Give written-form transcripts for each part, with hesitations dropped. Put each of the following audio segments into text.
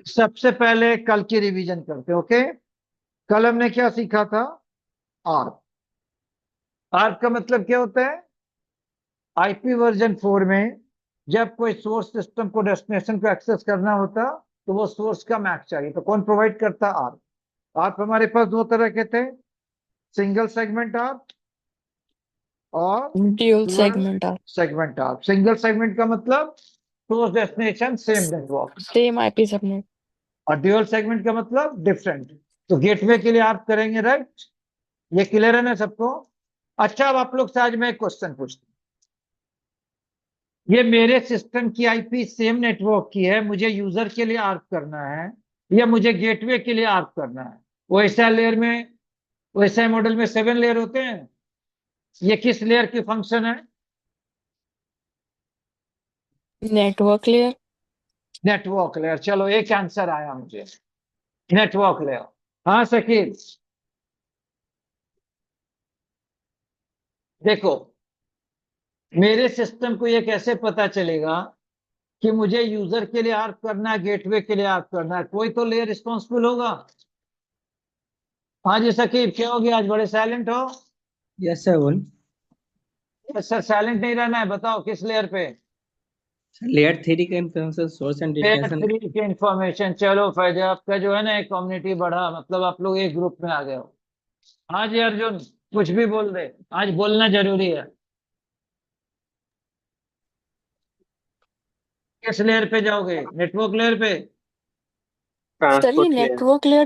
सबसे पहले कल की रिवीजन करते हैं, ओके। कल हमने क्या सीखा था? आर्क। आर्क का मतलब क्या होता है? आईपी वर्जन 4 में जब कोई सोर्स सिस्टम को डेस्टिनेशन को एक्सेस करना होता तो वो सोर्स का मैक चाहिए, तो कौन प्रोवाइड करता? आर्क। आर्क हमारे पास दो तरह के थे, सिंगल सेगमेंट आर्क और dual dual segment R. Segment ARP. Single segment का मतलब source destination same network, same IP subnet. और ड्यूअल सेगमेंट का मतलब डिफरेंट। तो गेटवे के लिए आर्क करेंगे, राइट? ये क्लियर है ना सबको? अच्छा, अब आप लोग से आज मैं एक क्वेश्चन पूछता हूँ। ये मेरे सिस्टम की आईपी सेम नेटवर्क की है, मुझे यूजर के लिए आर्क करना है या मुझे गेटवे के लिए आर्क करना है? वैसा लेयर में, वैसा मॉडल में 7 लेयर होते हैं। ये किस लेयर की फंक्शन है? Network layer. Network layer. चलो एक आंसर आया मुझे, नेटवर्क लेयर। हाँ शकील, देखो, मेरे सिस्टम को ये कैसे पता चलेगा कि मुझे यूजर के लिए आर्क करना है, गेटवे के लिए आर्क करना है? कोई तो लेयर रिस्पॉन्सिबल होगा। हाँ जी सकीब, क्या हो गया आज बड़े साइलेंट हो? यस सर बोल। सर साइलेंट नहीं रहना है, बताओ किस लेयर पे? लेयर थ्री का information source and layer destination. 3 की इंफॉर्मेशन। चलो फैजाब का जो है ना, एक कम्युनिटी बढ़ा, मतलब आप लोग एक ग्रुप में आ गए हो। हाँ जी अर्जुन, कुछ भी बोल दे, आज बोलना जरूरी है। किस लेयर पे जाओगे, नेटवर्क लेयर पे? सर ये ट्रांसपोर्ट लेयर। नेटवर्क लेयर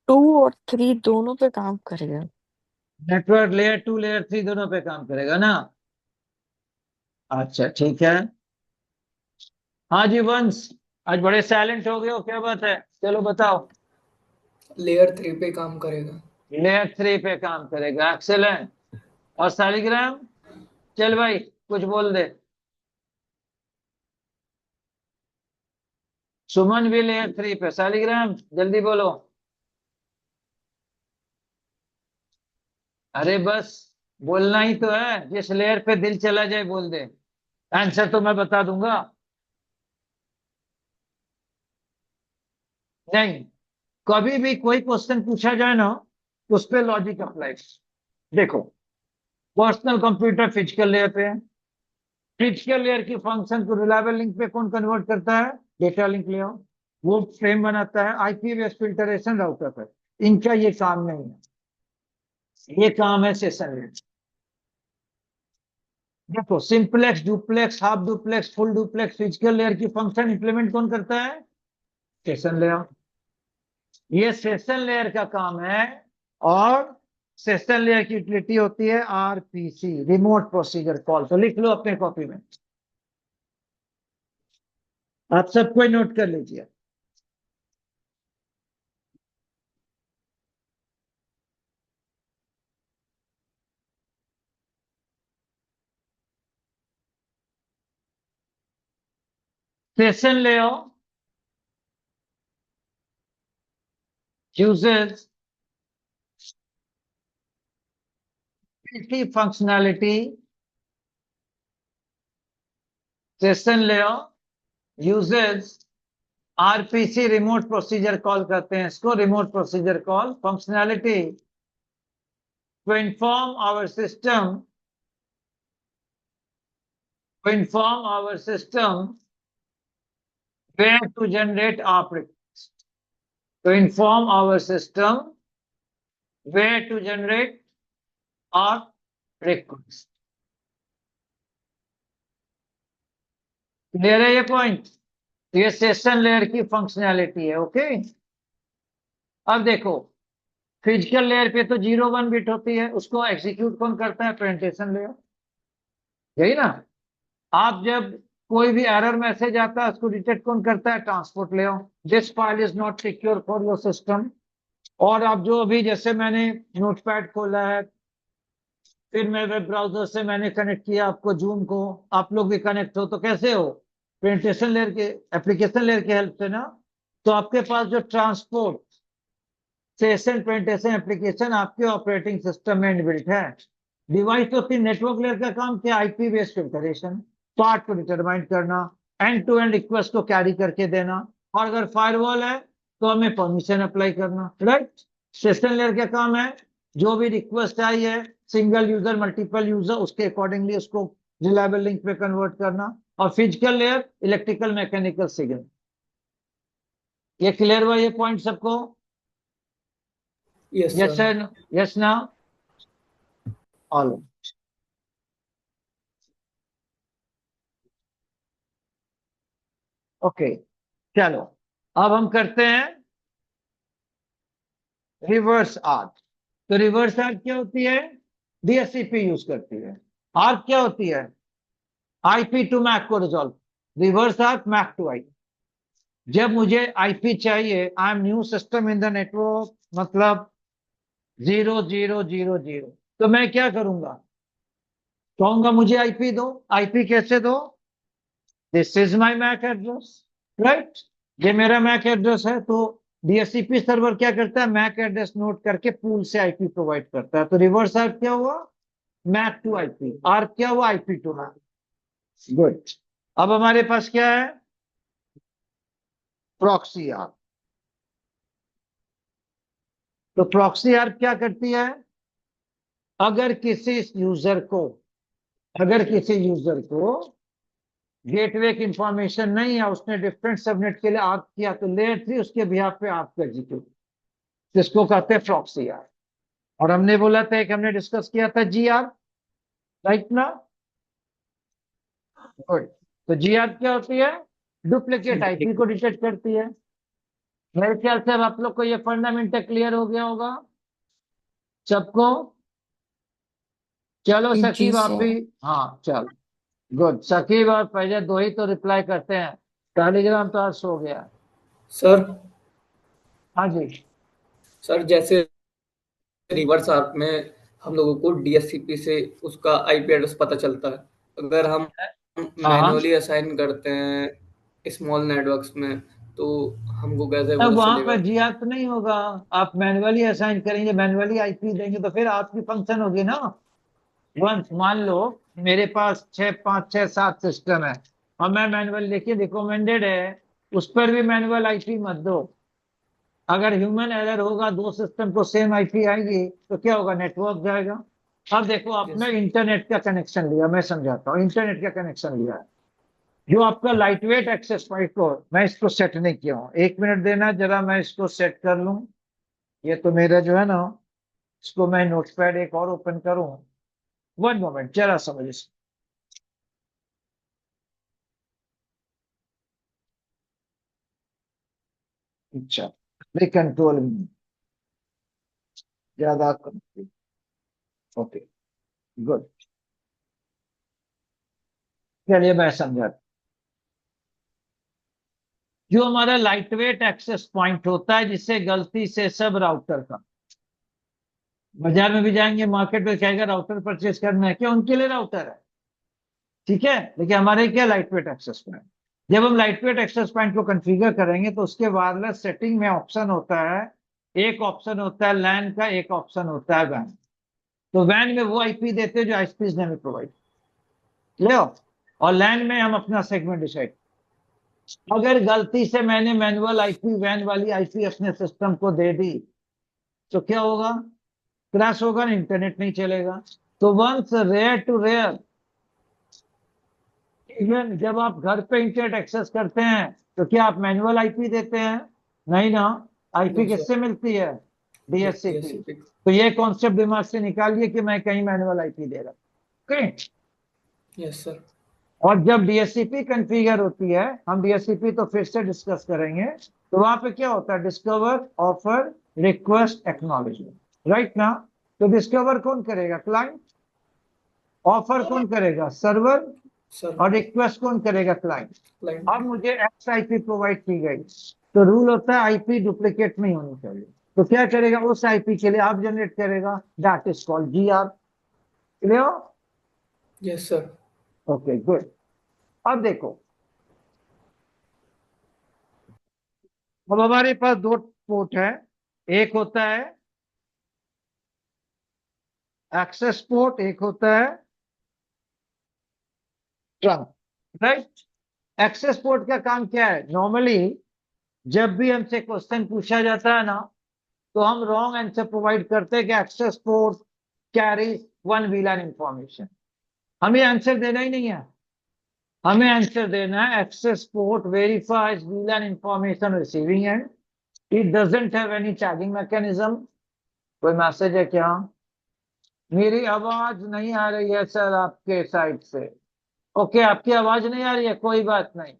2 और 3 दोनों पे काम करेगा। नेटवर्क लेयर 2 लेयर 3 दोनों पे काम करेगा ना? अच्छा ठीक है। हाँ जी वंश, आज बड़े साइलेंट हो गए हो, क्या बात है? चलो बताओ। लेयर 3 पे काम करेगा। लेयर 3 पे काम करेगा, एक्सेलेंट। और सालिग्राम, चल भाई कुछ बोल दे। सुमन भी लेयर 3 पे, सालिग्राम जल्दी बोलो। अरे बस बोलना ही तो है, जिस लेयर पे दिल चला जाए बोल दे, आंसर तो मैं बता दूंगा। नहीं, कभी भी कोई क्वेश्चन पूछा जाए ना, उस पे लॉजिक अप्लाई। देखो, पर्सनल कंप्यूटर फिजिकल लेयर पे है। फिजिकल लेयर की फंक्शन को रिलायबल लिंक पे कौन कन्वर्ट करता है? Data link layer. वो फ्रेम बनाता है, आईपी बेस्ड फिल्टरेशन राउटर पर। इनका ये काम नहीं है, ये काम है सेशन लेयर। देखो, simplex, duplex, half duplex, full duplex, physical layer की फंक्शन इंप्लीमेंट कौन करता है? Session layer. ये सेशन लेयर का काम है। और सेशन लेयर की यूटिलिटी होती है आरपीसी, रिमोट प्रोसीजर कॉल। तो लिख लो अपने कॉपी में, आप सब कोई नोट कर लीजिए। Session layer uses functionality. Session layer uses RPC, remote procedure call करते हैं इसको, remote procedure call functionality to inform our system, to inform our system where to generate ARP request. To inform our system where to generate ARP request. Clear है ये point? तो ये session layer की functionality है, okay. अब देखो, physical layer पे तो 0 1 बिट होती है, उसको एग्जीक्यूट कौन करता है? प्रेजेंटेशन लेयर, यही ना? आप जब कोई भी एरर मैसेज आता है, उसको डिटेक्ट कौन करता है? Transport layer. This file is not secure for your system. और आप जो अभी, जैसे मैंने नोटपैड खोला है, फिर मैं वेब ब्राउजर से मैंने कनेक्ट किया आपको जूम को, आप लोग भी कनेक्ट हो, तो कैसे हो? प्रेजेंटेशन लेयर के, एप्लीकेशन लेयर की हेल्प से ना। तो आपके पास जो ट्रांसपोर्ट सेशन प्रेजेंटेशन एप्लीकेशन आपके ऑपरेटिंग सिस्टम में इनबिल्ट है। डिवाइस तो फिर नेटवर्क लेयर का काम क्या? आईपी बेस्ड फिल्टरेशन, पार्ट को डिटरमाइन करना, एंड टू एंड रिक्वेस्ट को कैरी करके देना, और अगर फायरवॉल है तो हमें परमिशन अप्लाई करना, राइट। सेशन लेयर का काम है जो भी रिक्वेस्ट आई है सिंगल यूजर मल्टीपल यूजर उसके अकॉर्डिंगली उसको रिलायबल लिंक पे कन्वर्ट करना। और physical layer electrical mechanical signal. ये क्लियर हुआ ये पॉइंट सबको? Yes yes sir. Sir, yes ना ऑल। ओके, चलो अब हम करते हैं रिवर्स आर्क। तो रिवर्स आर्क क्या होती है? डीएससीपी यूज करती है। आर्क क्या होती है? आईपी टू मैक को resolve. Reverse ARP MAC to I. जब मुझे आईपी चाहिए, I am new system in the network, मतलब 0000, तो मैं क्या करूंगा? कहूंगा मुझे आईपी दो। आईपी कैसे दो? This is my MAC address, right. ये मेरा मैक एड्रेस है। तो डीएससीपी सर्वर क्या करता है? मैक एड्रेस नोट करके पूल से आईपी प्रोवाइड करता है। तो रिवर्स आर्क क्या हुआ? Mac to IP. आर्क क्या हुआ? IP to MAC. गुड। अब हमारे पास क्या है? Proxy ARP. तो प्रॉक्सी आर्क क्या करती है? अगर किसी यूजर को गेटवे की इंफॉर्मेशन नहीं है, उसने डिफरेंट सबनेट के लिए आर्क किया, तो लेयर 3 उसके बिहाफ पे आर्क एग्जीक्यूट, जिसको कहते हैं प्रॉक्सी आर्क। और हमने बोला था, एक हमने डिस्कस किया था जीआर, राइट ना? गुड। तो जीआर क्या होती है? डुप्लीकेट आईपी को डिटेक्ट करती है। मेरे ख्याल से अब आप लोग को ये फंडामेंटल क्लियर हो गया होगा सबको। चलो जी सकीब आप भी। सर। हाँ चलो, गुड। सकीब और फैजल दो ही तो रिप्लाई करते हैं, टेलीग्राम तो आज सो गया। सर हाँ जी। सर जैसे रिवर्स आर्क में हम लोगों को डीएससीपी से उसका आईपी एड्रेस पता चलता है। अगर हम हाँ, मैन्युअली असाइन करते हैं स्मॉल नेटवर्क्स में तो हमको कैसे तब पता वहां चलेगा? पर जीआर तो नहीं होगा। आप मैन्युअली असाइन करेंगे, मैन्युअली आईपी देंगे, तो फिर आपकी फंक्शन होगी ना। वंस मान लो मेरे पास 5 6 7 सिस्टम है, और मैं मैनुअल देखिए रिकमेंडेड है, उस पर भी मैनुअल आईपी मत दो। अगर ह्यूमन एरर होगा, दो सिस्टम को सेम आईपी आएगी, तो क्या होगा? नेटवर्क जाएगा। अब देखो, आपने यस इंटरनेट का कनेक्शन लिया, मैं समझाता हूँ। इंटरनेट का कनेक्शन लिया है, जो आपका लाइट वेट एक्सेस पॉइंट को, मैं इसको सेट नहीं किया हूँ, 1 मिनट देना जरा, मैं इसको सेट कर लूं। ये तो मेरा जो है ना, इसको मैं नोटपैड एक और ओपन करूं। 1 मोमेंट, जरा समझ इसको। अच्छा, कंट्रोल ज्यादा। Okay, good. चलिए मैं समझा। जो हमारा लाइट वेट एक्सेस पॉइंट होता है, जिसे गलती से सब राउटर का, बाजार में भी जाएंगे, मार्केट में कहेगा राउटर परचेज करना है, क्या उनके लिए राउटर है? ठीक है, लेकिन हमारे क्या लाइट वेट एक्सेस पॉइंट। जब हम लाइट वेट एक्सेस पॉइंट को कॉन्फ़िगर करेंगे, तो उसके वायरलेस सेटिंग में ऑप्शन होता है। एक ऑप्शन होता है लैन का, एक ऑप्शन होता है वैन। तो वैन में वो आईपी देते हैं जो आईएसपीज ने हमें प्रोवाइड ले। और लैन में हम अपना सेगमेंट डिसाइड। अगर गलती से मैंने मैनुअल आईपी वैन वाली आईपी अपने सिस्टम को दे दी, तो क्या होगा? क्रैश होगा ना, इंटरनेट नहीं चलेगा। तो once rare to rare, even जब आप घर पे इंटरनेट एक्सेस करते हैं, तो क्या आप मैनुअल आईपी देते हैं? नहीं ना। IP no sir. किससे मिलती है? डीएचसीपी। डीएससीपी। तो ये कॉन्सेप्ट दिमाग से निकालिए कि मैं कहीं मैनुअल आईपी दे रहा हूं। ओके। Yes sir. और जब डीएचसीपी कॉन्फ़िगर होती है, हम डीएचसीपी तो फिर से डिस्कस करेंगे, तो वहां पे क्या होता है? Discover, offer, request, acknowledgement, right ना? तो डिस्कवर कौन करेगा? क्लाइंट। ऑफर कौन करेगा? सर्वर। सर और रिक्वेस्ट कौन करेगा? क्लाइंट। क्लाइंट। अब मुझे एक्स आईपी प्रोवाइड की गई, तो रूल होता है आईपी डुप्लीकेट नहीं होनी चाहिए। तो क्या करेगा? उस आईपी के लिए आप जनरेट करेगा, that is called GR. Clear? Yes sir. Okay, good. अब देखो, अब हमारे पास दो पोर्ट है। एक होता है एक्सेस पोर्ट, एक होता है ट्रंक, राइट। एक्सेस पोर्ट का काम क्या है? नॉर्मली जब भी हमसे क्वेश्चन पूछा जाता है ना, तो हम रॉन्ग आंसर प्रोवाइड करते हैं कि access port carries one VLAN information. हमें आंसर देना ही नहीं है, हमें आंसर देना है access port verifies VLAN information receiving and it doesn't have any tagging mechanism. कोई मैसेज है क्या? मेरी आवाज नहीं आ रही है सर आपके साइड से। ओके, आपकी आवाज नहीं आ रही है, कोई बात नहीं,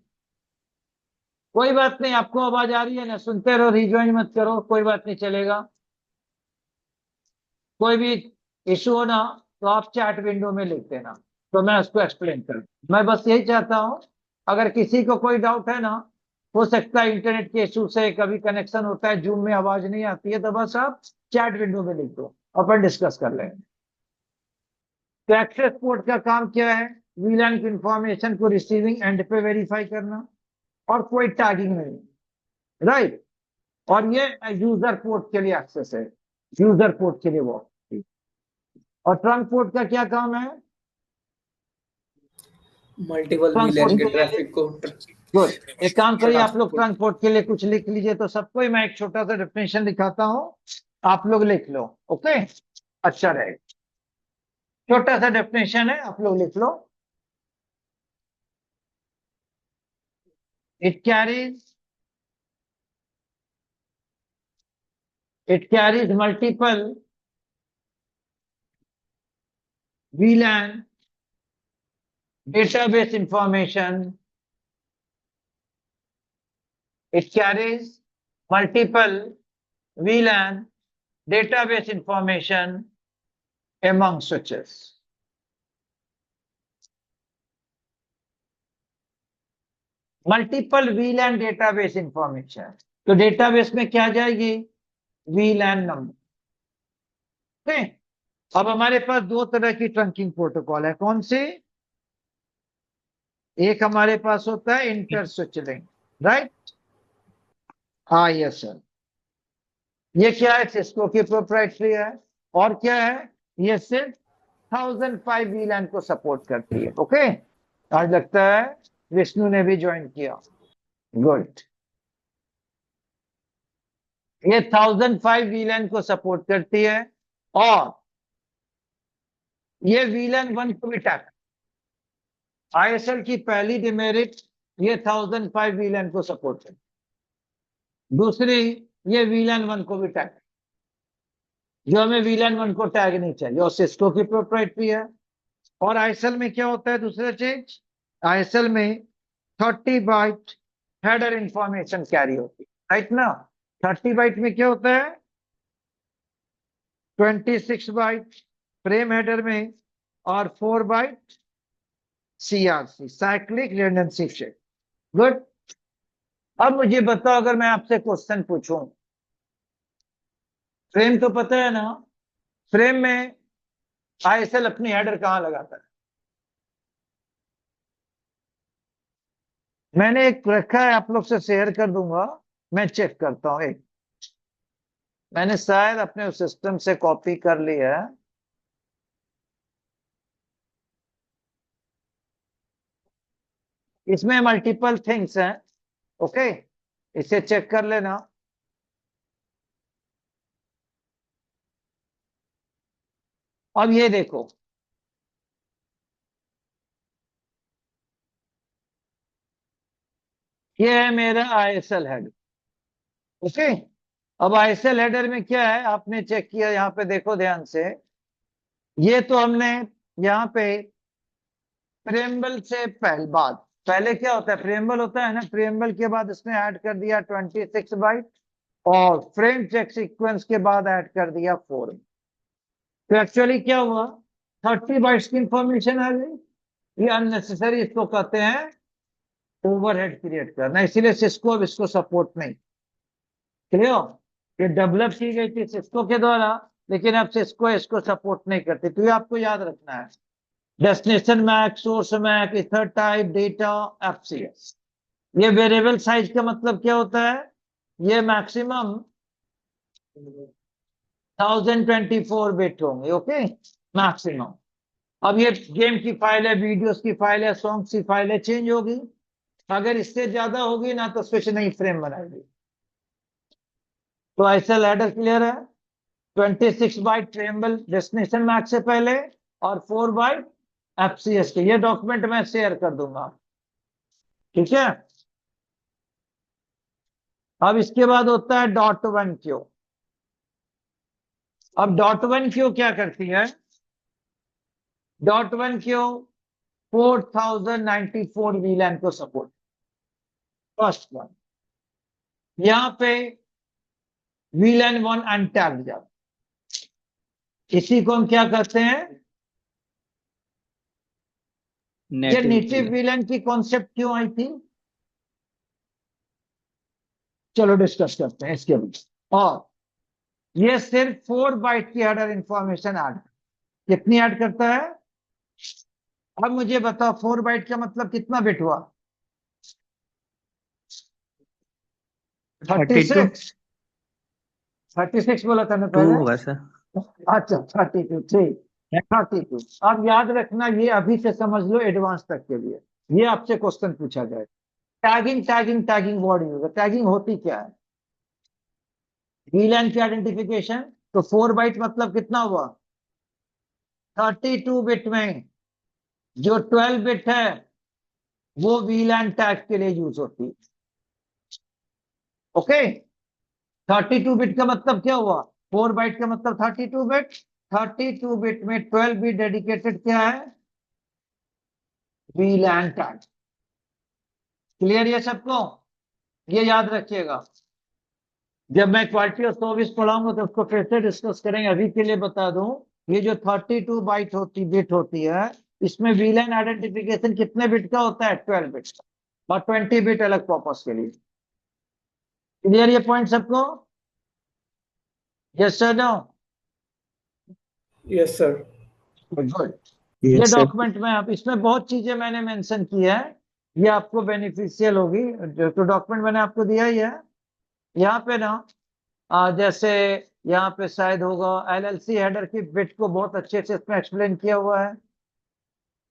कोई बात नहीं। आपको आवाज आ रही है ना, सुनते रहो, रिज्वाइन मत करो, कोई बात नहीं, चलेगा। कोई भी इशू हो ना तो आप चैट विंडो में लिख देना, तो मैं उसको एक्सप्लेन कर। मैं बस यही चाहता हूं, अगर किसी को कोई डाउट है ना, हो सकता है इंटरनेट के इशू से कभी कनेक्शन होता है, जूम में आवाज नहीं आती है, तो बस आप चैट विंडो में लिख दो, अपन डिस्कस कर लेंगे। तो एक्सेस पोर्ट का काम क्या है? वीलैन की इंफॉर्मेशन को रिसीविंग एंड पे वेरीफाई करना, और कोई टैगिंग नहीं, राइट। और ये यूजर पोर्ट के लिए एक्सेस है, यूजर पोर्ट के लिए वो। और ट्रंक पोर्ट का क्या काम है? मल्टीपल ट्रंक वीलैन पोर्ट के के लिए, ट्रैफिक को गुड, एक काम करिए आप लोग ट्रांसपोर्ट। ट्रंक पोर्ट के लिए कुछ लिख लीजिए तो सबको ही मैं एक छोटा सा डेफिनेशन दिखाता हूं, आप लोग लिख लो। ओके, अच्छा रहेगा। छोटा सा डेफिनेशन है, आप लोग लिख लो। It carries multiple VLAN database information. It carries multiple VLAN database information among switches. Multiple VLAN database information, तो डेटाबेस में क्या जाएगी? VLAN number. ओके, अब हमारे पास दो तरह की ट्रंकिंग प्रोटोकॉल है, कौन सी? एक हमारे पास होता है इंटर स्विच लिंक, राइट। हाँ यस सर, ये क्या है? सिस्को की प्रोप्राइटरी है। और क्या है? ये सिर्फ 1005 VLAN को सपोर्ट करती है। ओके, आज लगता है विष्णु ने भी ज्वाइन किया, गुड। ये 1005 VLAN को सपोर्ट करती है, और ये VLAN 1 को भी टैग। ISL की पहली डिमेरिट, ये 1005 VLAN को सपोर्ट करती, दूसरी ये VLAN 1 को भी टैग, जो हमें VLAN 1 को टैग नहीं चाहिए, और सिस्को की प्रोप्राइटरी है। और ISL में क्या होता है दूसरा चीज? ISL में 30 बाइट हेडर इंफॉर्मेशन कैरी होती है, राइट ना। 30 बाइट में क्या होता है? 26 बाइट फ्रेम हेडर में, और 4 byte CRC, cyclic redundancy check. Good. अब मुझे बताओ, अगर मैं आपसे क्वेश्चन पूछूं, फ्रेम तो पता है ना, फ्रेम में ISL अपनी हेडर कहां लगाता है? मैंने एक रखा है, आप लोग से शेयर कर दूंगा, मैं चेक करता हूं एक, मैंने शायद अपने सिस्टम से कॉपी कर लिया है। इसमें मल्टीपल थिंग्स हैं, ओके, इसे चेक कर लेना। अब ये देखो, ये है मेरा ISL हेडर, ओके। अब ISL हेडर में क्या है, आपने चेक किया, यहाँ पे देखो ध्यान से, ये तो हमने यहाँ पे प्रेम्बल से पहले क्या होता है? प्रेम्बल होता है ना, प्रेम्बल के बाद इसने ऐड कर दिया 26 बाइट, और फ्रेम चेक सीक्वेंस के बाद ऐड कर दिया 4। तो एक्चुअली क्या हुआ? 30 बाइट्स की इंफॉर्मेशन आ गई, ये अननेसेसरी, इसको कहते हैं ओवरहेड क्रिएट करना, इसीलिए सिस्को अब इसको सपोर्ट नहीं। क्लियर? ये डेवलप की गई थी सिस्को के द्वारा, लेकिन अब सिस्को इसको सपोर्ट नहीं करती, तो ये आपको याद रखना है। Destination MAC, source MAC, ether type, data, FCS। ये वेरिएबल साइज का मतलब क्या होता है? ये मैक्सिमम 1024 बिट होंगे, ओके, मैक्सिमम। अब ये गेम की फाइल है, वीडियोस की फाइल है, सॉन्ग्स की फाइल है, चेंज होगी। अगर इससे ज्यादा होगी ना तो स्विच नहीं फ्रेम बनाएगी, तो ऐसे लैडर क्लियर है, 26 बाइट ट्रेम्बल डेस्टिनेशन मैक से पहले और 4 बाइट एफसीएस के। ये डॉक्यूमेंट मैं शेयर कर दूंगा, ठीक है। अब इसके बाद होता है डॉट वन क्यू। अब डॉट वन क्यू क्या करती है? डॉट वन क्यू 4094 वीलैन को सपोर्ट, फर्स्ट वन। यहां पे वीलैन वन अनटैग्ड जाता, इसी को हम क्या करते हैं? ये नेटिव वीलैन की कॉन्सेप्ट क्यों आई थी, चलो डिस्कस करते हैं इसके बीच। और ये सिर्फ 4 बाइट की हेडर इंफॉर्मेशन ऐड, कितनी ऐड करता है? अब मुझे बताओ 4 बाइट का मतलब कितना बिट हुआ? 36। 36 बोला था ना टू पहले। होगा सर। अच्छा 32, ठीक, 32। अब याद रखना, ये अभी से समझ लो एडवांस तक के लिए, ये आपसे क्वेश्चन पूछा जाए। Tagging tagging tagging word use है। टैगिंग होती क्या है? वीलैन की आइडेंटिफिकेशन। तो 4 बाइट मतलब कितना हुआ? 32 बिट में जो 12 बिट है वो वीलैन टैग के लिए यूज होती है। ओके, 32 बिट का मतलब क्या हुआ? 4 बाइट का मतलब 32 बिट। 32 बिट में 12 बिट डेडिकेटेड क्या है? वीलैन टैग। क्लियर ये सबको? ये याद रखिएगा, जब मैं क्वालिटी ऑफ सर्विस पढ़ाऊंगा तो उसको फिर से डिस्कस करेंगे। अभी के लिए बता दूं, ये जो 32 बाइट होती बिट होती है, इसमें वीलैन आइडेंटिफिकेशन कितने बिट का होता है? 12 बिट का, और 20 बिट अलग पर्पस के लिए। क्लियर ये पॉइंट सबको? Yes sir, no? Yes sir. Good. ये डॉक्यूमेंट में आप, इसमें बहुत चीजें मैंने मेंशन की है, ये आपको बेनिफिशियल होगी। जो तो डॉक्यूमेंट मैंने आपको दिया ही है। यहाँ पे ना जैसे यहाँ पे शायद होगा एलएलसी हेडर की बिट को बहुत अच्छे से इसमें एक्सप्लेन किया हुआ है।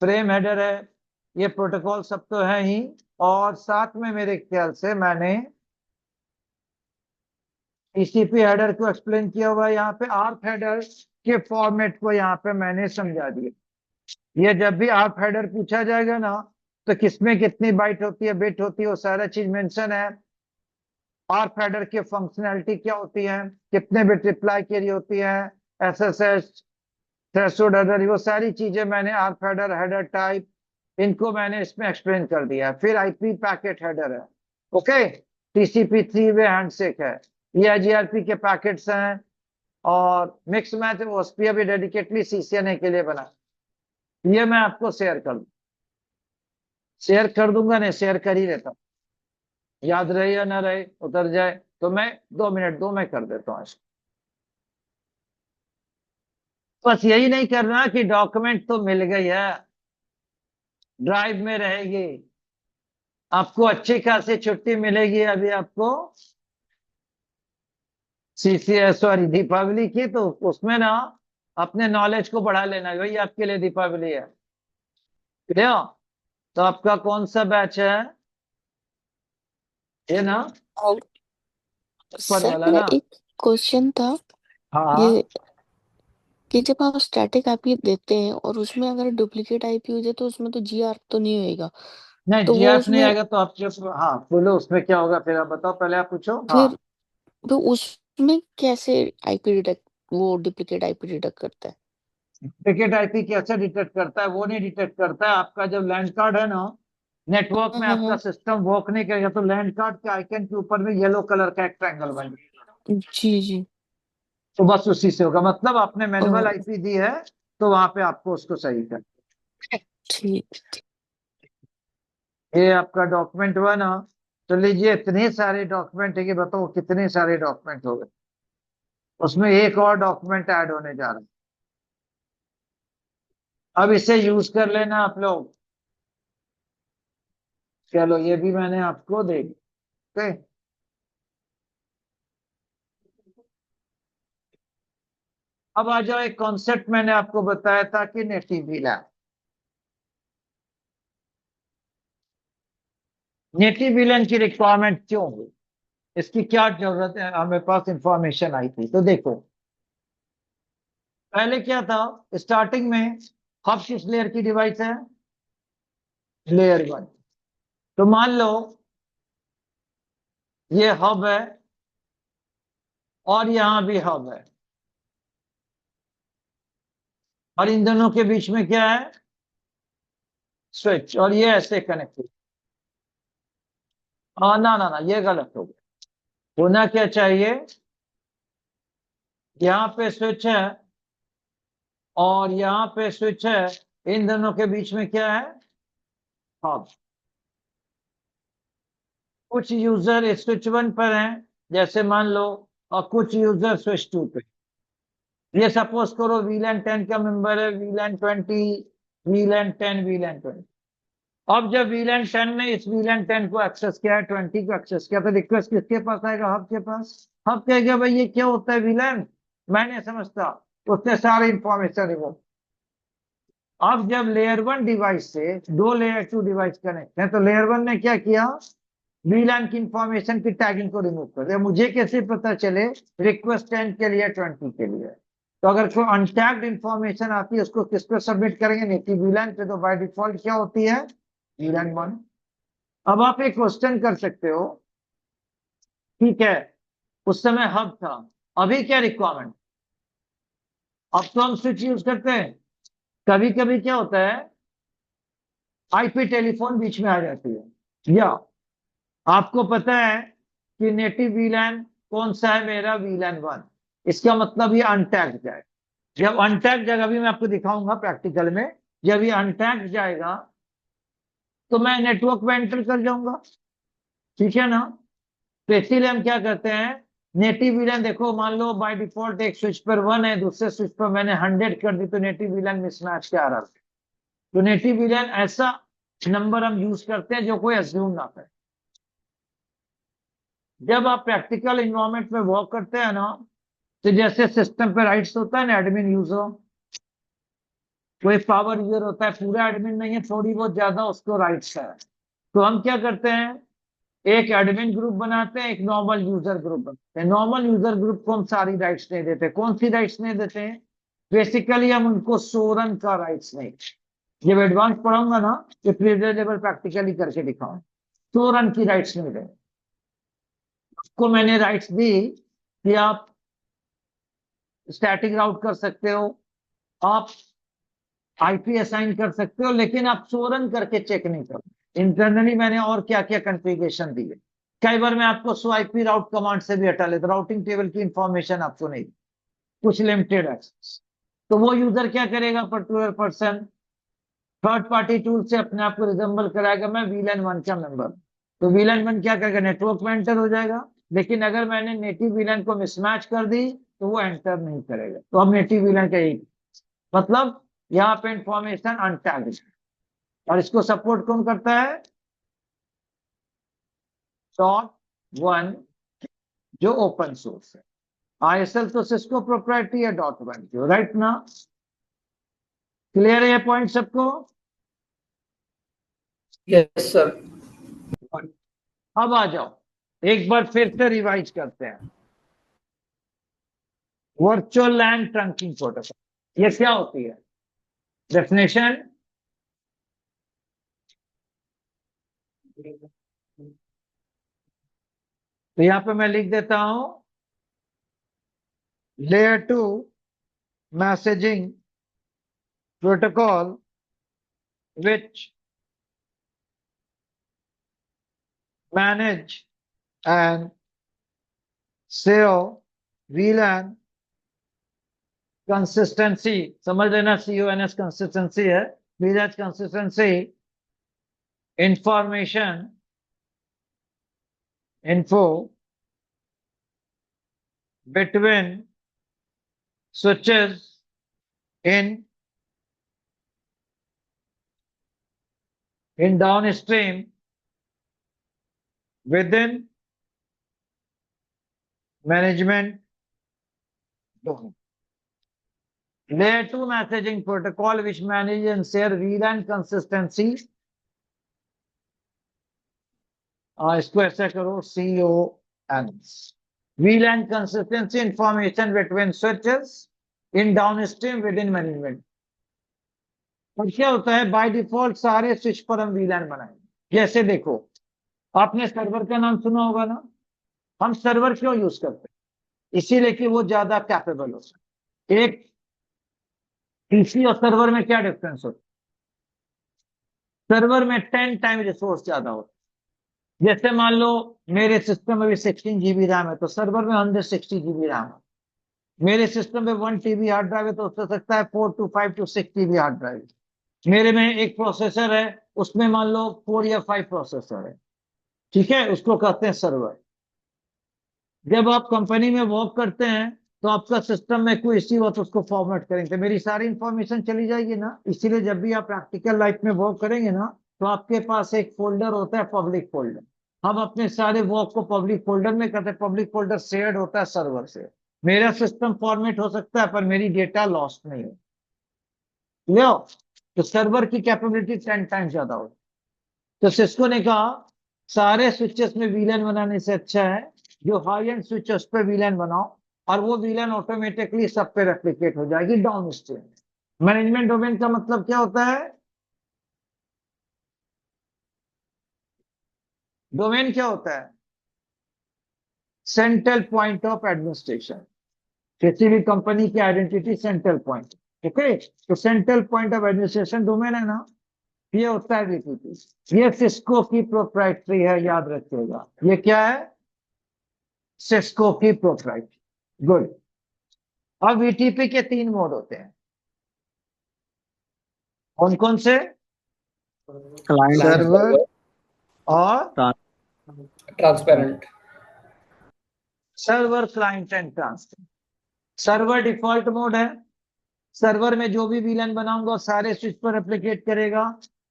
फ्रेम हेडर है, ये प्रोटोकॉल सब तो है ही, और साथ में मेरे ख्याल से मैंने टीसीपी हेडर को एक्सप्लेन किया हुआ है। यहाँ पे आर्क हेडर के फॉर्मेट को यहाँ पे मैंने समझा दिया। ये जब भी आर्क हेडर पूछा जाएगा ना, तो किसमें कितनी बाइट होती है, बिट होती है, वो सारा चीज मेंशन है। आर्क हेडर की फंक्शनैलिटी क्या होती है, कितने बिट रिप्लाई के लिए होती है, एसएसएच, थ्रेशोल्ड हेडर, वो सारी चीजें मैंने आर्क हेडर, हेडर टाइप, इनको मैंने इसमें एक्सप्लेन कर दिया। फिर आईपी पैकेट हेडर है, ओके। टीसीपी 3 वे हैंडशेक है, ये आईजीआरपी के पैकेट्स हैं, और मिक्स मैच ओएसपी भी डेडिकेटली सीसीएनए के लिए बना। ये मैं आपको शेयर कर दूंगा, नहीं शेयर कर ही देता हूं। याद रहे या ना रहे, उतर जाए तो मैं 2 मिनट दो, मैं कर देता हूँ इसको। बस यही नहीं करना कि डॉक्यूमेंट तो मिल गई है, ड्राइव में रहेगी, आपको अच्छी खासी छुट्टी मिलेगी अभी आपको सीसीएस, सॉरी दीपावली की, तो उसमें ना अपने नॉलेज को बढ़ा लेना, वही आपके लिए दीपावली है। क्लियर? तो आपका कौन सा बैच है ये ना, और ऊपर सर वाला मेरा ना? एक क्वेश्चन था, हाँ, ये कि जब आप स्टैटिक आईपी देते हैं और उसमें अगर डुप्लीकेट आईपी हो जाए तो उसमें तो जीआर तो नहीं होएगा, नहीं तो वो जीएफ नहीं उसमें आएगा तो आप जब, हाँ बोलो उसमें क्या होगा, फिर आप बताओ, पहले आप पूछो। हाँ, फिर तो उसमें कैसे आईपी डिटेक्ट, वो डुप्लीकेट आईपी डिटेक्ट करता है? पैकेट आईपी कैसे डिटेक्ट करता है? वो नहीं डिटेक्ट करता है, आपका जब लैंड कार्ड है ना, नेटवर्क हाँ में हाँ आपका हाँ। सिस्टम वर्क नहीं करेगा, तो लैंड कार्ड के आइकन के ऊपर में येलो कलर का एक ट्रायंगल बन जाएगा, जी जी। तो बस उसी से होगा। मतलब आपने ओ मैनुअल आईपी दी है, तो वहां पे आपको उसको सही कर। ठीक। ये आपका डॉक्यूमेंट हुआ ना, तो लीजिए इतने सारे डॉक्यूमेंट है कि बताओ कितने सारे डॉक्यूमेंट हो गए, उसमें एक और डॉक्यूमेंट ऐड होने जा रहा है। अब इसे यूज कर लेना आप लोग। चलो ये भी मैंने आपको दे दी, ओके। अब आ जाओ, एक कॉन्सेप्ट मैंने आपको बताया था कि नेटिव वीलैन। नेटिव वीलैन की रिक्वायरमेंट क्यों हुई, इसकी क्या जरूरत है, हमें पास इंफॉर्मेशन आई थी। तो देखो पहले क्या था, स्टार्टिंग में हब किस लेयर की डिवाइस है, लेयर 1। तो मान लो ये हब है और यहां भी हब है, और इन दोनों के बीच में क्या है, स्विच, और ये ऐसे कनेक्टेड। ना ना ना, ये गलत हो गया। होना क्या चाहिए, यहाँ पे स्विच है और यहाँ पे स्विच है, इन दोनों के बीच में क्या है, हब। कुछ यूजर स्विच 1 पर हैं, जैसे मान लो, और कुछ यूजर स्विच 2 पे। ये सपोज करो वीलैन 10 का मेंबर है, वीलैन 20, वीलैन 10, वीलैन 20। अब जब वीलैन 10 ने इस वीलैन 10 को एक्सेस किया है, 20 को एक्सेस किया, तो रिक्वेस्ट किसके पास आएगा, हब के पास। हब कहेगा भाई ये क्या होता है वीलैन, मैं नहीं समझता, उसने सारी इंफॉर्मेशन रिमूव। अब जब लेयर 1 डिवाइस से दो लेयर 2 डिवाइस कनेक्ट है, तो लेयर 1 ने क्या किया, वीलैन की इंफॉर्मेशन की टैगिंग को रिमूव कर दिया। मुझे कैसे पता चले रिक्वेस्ट 10 के लिए, 20 के लिए। तो अगर कोई अनटैग्ड इंफॉर्मेशन आती है, उसको किस पे सबमिट करेंगे, नेटिव वीलैन पे। तो बाय डिफॉल्ट क्या होती है, वीलैन 1। अब आप एक क्वेश्चन कर सकते हो, ठीक है, उस समय हब था, अभी क्या रिक्वायरमेंट। अब तो हम स्विच यूज करते हैं, कभी कभी क्या होता है, आईपी टेलीफोन बीच में आ जाती है, या आपको पता है कि नेटिव वीलैन कौन सा है, मेरा वीलैन 1। इसका मतलब ये अनटैग्ड जाए। जब अनटैग्ड जाएगा, अभी मैं आपको दिखाऊंगा प्रैक्टिकल में, जब ये अनटैग्ड जाएगा तो मैं नेटवर्क में एंटर कर जाऊंगा, ठीक है ना। तो इसीलिए हम क्या करते हैं, नेटिव वीलैन देखो, मान लो बाय डिफॉल्ट एक स्विच पर 1 है, दूसरे स्विच पर मैंने 100 कर दी, तो नेटिव वीलैन मिसमैच क्या आ रहा है। तो नेटिव वीलैन ऐसा नंबर हम यूज करते हैं जो कोई अज्यूम ना करे। जब आप प्रैक्टिकल इन्वायरमेंट में वर्क करते हैं ना, तो जैसे सिस्टम पे राइट्स होता है ना, एडमिन यूजर, कोई पावर यूजर होता है, पूरा एडमिन नहीं है, थोड़ी बहुत ज्यादा उसको राइट्स है। तो हम क्या करते हैं, एक एडमिन ग्रुप बनाते हैं, एक नॉर्मल यूजर ग्रुप बनाते हैं। नॉर्मल यूजर ग्रुप को हम सारी राइट्स नहीं देते। कौन सी राइट्स नहीं देते हैं, बेसिकली हम उनको सोरन का राइट्स नहीं। जब एडवांस पढ़ाऊंगा ना, ये प्रीवियस लेवल प्रैक्टिकली करके दिखाऊं, सोरन की राइट्स नहीं देंगे। को मैंने राइट्स दी कि आप स्टैटिक राउट कर सकते हो, आप आईपी असाइन कर सकते हो, लेकिन आप सोरन करके चेक नहीं करो इंटरनली मैंने और क्या क्या कॉन्फ़िगरेशन दी है। कई बार मैं आपको सो आईपी राउट कमांड से भी हटा लेता, राउटिंग टेबल की इंफॉर्मेशन आपको नहीं, कुछ लिमिटेड एक्सेस। तो वो यूजर क्या करेगा, particular person third party tool से अपने आप को रिजेंबल कराएगा, मैं वीलैन 1 का मेंबर। तो वीलैन 1 क्या करेगा, नेटवर्क में एंटर हो जाएगा। लेकिन अगर मैंने नेटिव वीलैन को मिसमैच कर दी, तो वो एंटर नहीं करेगा। तो अब नेटिव वीलैन का यही मतलब, यहाँ पे इंफॉर्मेशन अनटैग्ड, और इसको सपोर्ट कौन करता है, .1 जो ओपन सोर्स है। आईएसएल तो सिस्को प्रोप्राइटरी है, .1 जो, राइट ना। क्लियर है ये पॉइंट सबको। Yes sir. अब आ जाओ, एक बार फिर से रिवाइज करते हैं। वर्चुअल लैन ट्रंकिंग प्रोटोकॉल, ये क्या होती है, डेफिनेशन। तो यहां पे मैं लिख देता हूं, layer 2 messaging protocol which manage and SEO VLAN consistency, समझ लेना, CONS कंसिस्टेंसी है, VLAN consistency, information info between switches in downstream within management domain. Layer 2 messaging protocol which manages and share VLAN consistency. इसको ऐसा करो, CO and VLAN consistency information between switches in downstream within management. और क्या होता है, by default सारे switch पर हम VLAN बनाएंगे। जैसे देखो, आपने सर्वर का नाम सुना होगा ना। हम सर्वर क्यों यूज करते हैं? इसीलिए कि वो ज्यादा कैपेबल हो सके। एक पीसी और सर्वर में क्या डिफरेंस होता है? सर्वर में 10 टाइम रिसोर्स ज्यादा होता है। जैसे मान लो मेरे सिस्टम में भी 16 GB रैम है, तो सर्वर में 160 GB रैम है। मेरे सिस्टम में 1 TB हार्ड ड्राइव है, तो हो सकता है 4 to 5 to 6 TB hard drive. मेरे में एक प्रोसेसर है, उसमें मान लो 4 या 5 प्रोसेसर है। ठीक है, उसको कहते हैं सर्वर। जब आप कंपनी में वर्क करते हैं तो आपका सिस्टम में कोई इश्यू हो तो उसको फॉर्मेट करेंगे, तो मेरी सारी इंफॉर्मेशन चली जाएगी ना। इसीलिए जब भी आप प्रैक्टिकल लाइफ में वर्क करेंगे ना, तो आपके पास एक फोल्डर होता है, पब्लिक फोल्डर। हम अपने सारे वर्क को पब्लिक फोल्डर में करते हैं। पब्लिक फोल्डर शेयर्ड होता है सर्वर से। मेरा सिस्टम फॉर्मेट हो सकता है पर मेरी डेटा लॉस्ट नहीं हो। लो, तो सर्वर की कैपेबिलिटी 10 टाइम्स ज्यादा हो। तो सिस्को ने कहा सारे स्विचेस में VLAN बनाने से अच्छा है जो हाई एंड स्विच उस पर VLAN बनाओ, और वो VLAN ऑटोमेटिकली सब पे रेप्लिकेट हो जाएगी डाउन स्ट्रीम। मैनेजमेंट डोमेन का मतलब क्या होता है? डोमेन क्या होता है? Central point of administration. किसी भी कंपनी की आइडेंटिटी सेंट्रल पॉइंट। ओके, तो central point of administration domain है ना, ये होता है VTP। ये सिस्को की प्रोप्राइटरी है, याद रखिएगा। ये क्या है? सिस्को की प्रोप्राइटरी। गुड। अब VTP के 3 मोड होते हैं। कौन कौन से? Client सर्वर और transparent. Server, client and transfer. Server default mode है। सर्वर में जो भी VLAN बनाऊंगा सारे स्विच पर एप्लीकेट करेगा।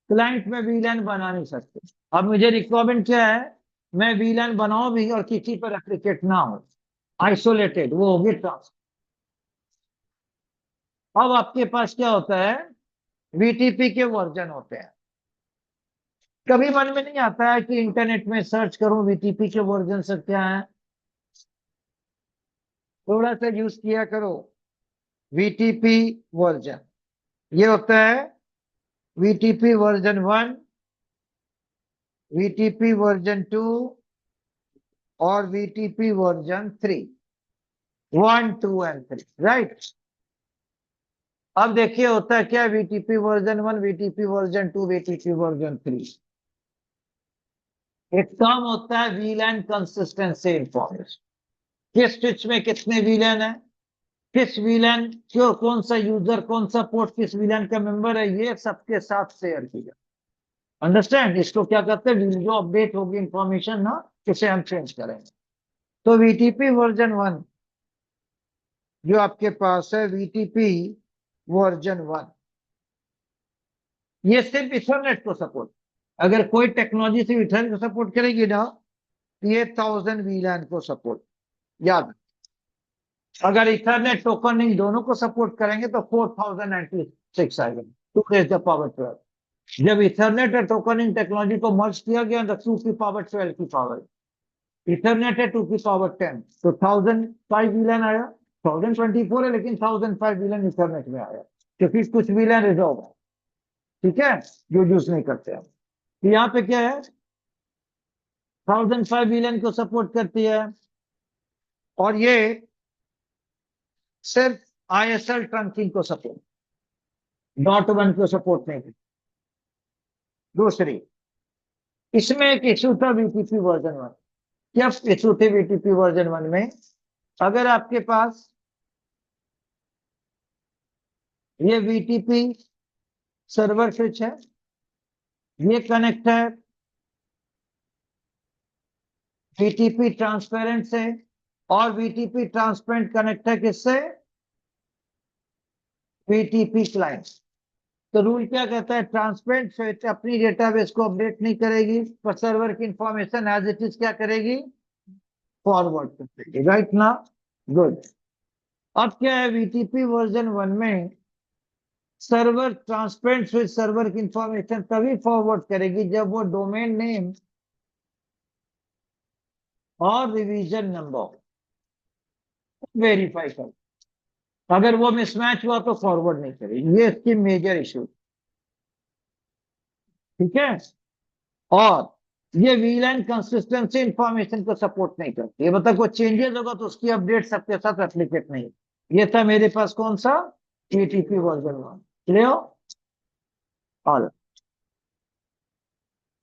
क्लाइंट में VLAN बना नहीं सकते। अब मुझे रिक्वायरमेंट क्या है? मैं VLAN बनाऊं भी और किसी पर एप्लीकेट ना हो, आइसोलेटेड, वो होगी ट्रांसफर। अब आपके पास क्या होता है? VTP के वर्जन होते हैं। कभी मन में नहीं आता है कि इंटरनेट में सर्च करूं VTP के वर्जन सब क्या है? थोड़ा सा यूज किया करो। VTP वर्जन ये होता है VTP वर्जन 1, VTP वर्जन 2 और VTP वर्जन 3। 1, 2 and 3, right. अब देखिए होता है क्या? VTP version 1, VTP version 2, VTP version 3। एक काम होता है VLAN कंसिस्टेंसी इंफॉर्मेशन। किस स्विच में कितने VLAN है, किस VLAN क्यों, कौन सा यूजर, कौन सा पोर्ट किस VLAN का मेंबर है, ये सबके साथ शेयर किया। अंडरस्टैंड? इसको क्या कहते हैं? जो अपडेट होगी इंफॉर्मेशन ना, उसे हम चेंज करेंगे। तो VTP वर्जन 1 जो आपके पास है, VTP वर्जन 1, ये सिर्फ इथरनेट को सपोर्ट। अगर कोई टेक्नोलॉजी से इथरनेट को सपोर्ट करेगी ना, तो ये 1000 VLAN को सपोर्ट। याद, अगर इथरनेट टोकनिंग दोनों को सपोर्ट करेंगे तो 4096 आएगा, 2 to the power 12। जब इथरनेट और टोकनिंग टेक्नोलॉजी को मर्ज किया गया तो 2 to the power 12 की पावर। इथरनेट है 2 to the power 10, तो 1005 VLAN आया। 1024 है लेकिन 1005 VLAN इथरनेट में आया, क्योंकि कुछ VLAन रिजर्व है। ठीक है, जो यूज नहीं करते हैं। तो यहाँ पे क्या है? 1005 VLAN को सपोर्ट करती है, और ये सिर्फ ISL ट्रंकिंग को सपोर्ट, डॉट 1 को सपोर्ट नहीं करती। दूसरी, इसमें एक इशू था VTP वर्जन 1। क्या इशू थे VTP वर्जन 1 में? अगर आपके पास ये VTP सर्वर स्विच है, ये कनेक्ट है VTP ट्रांसपेरेंट से, और VTP ट्रांसपेरेंट कनेक्ट है किससे? VTP client. तो रूल क्या कहता है? ट्रांसपेरेंट स्विच अपनी डेटाबेस को अपडेट नहीं करेगी, पर सर्वर की इंफॉर्मेशन एज इट इज क्या करेगी? फॉरवर्ड कर देगी, राइट ना? गुड। अब क्या है? VTP वर्जन 1 में सर्वर ट्रांसपेरेंट स्विच सर्वर की इंफॉर्मेशन तभी फॉरवर्ड करेगी जब वो डोमेन नेम और रिवीजन नंबर वेरीफाई कर। अगर वो मिसमैच हुआ तो फॉरवर्ड नहीं करेगी, ये इसकी मेजर इशू। ठीक है। और ये वीलैन कंसिस्टेंसी इंफॉर्मेशन को सपोर्ट नहीं करती, ये मतलब कोई चेंजेस होगा तो उसकी अपडेट सबके साथ रेप्लिकेट नहीं। ये था मेरे पास कौन सा, टीटीपी वर्जन 1। क्लियर। और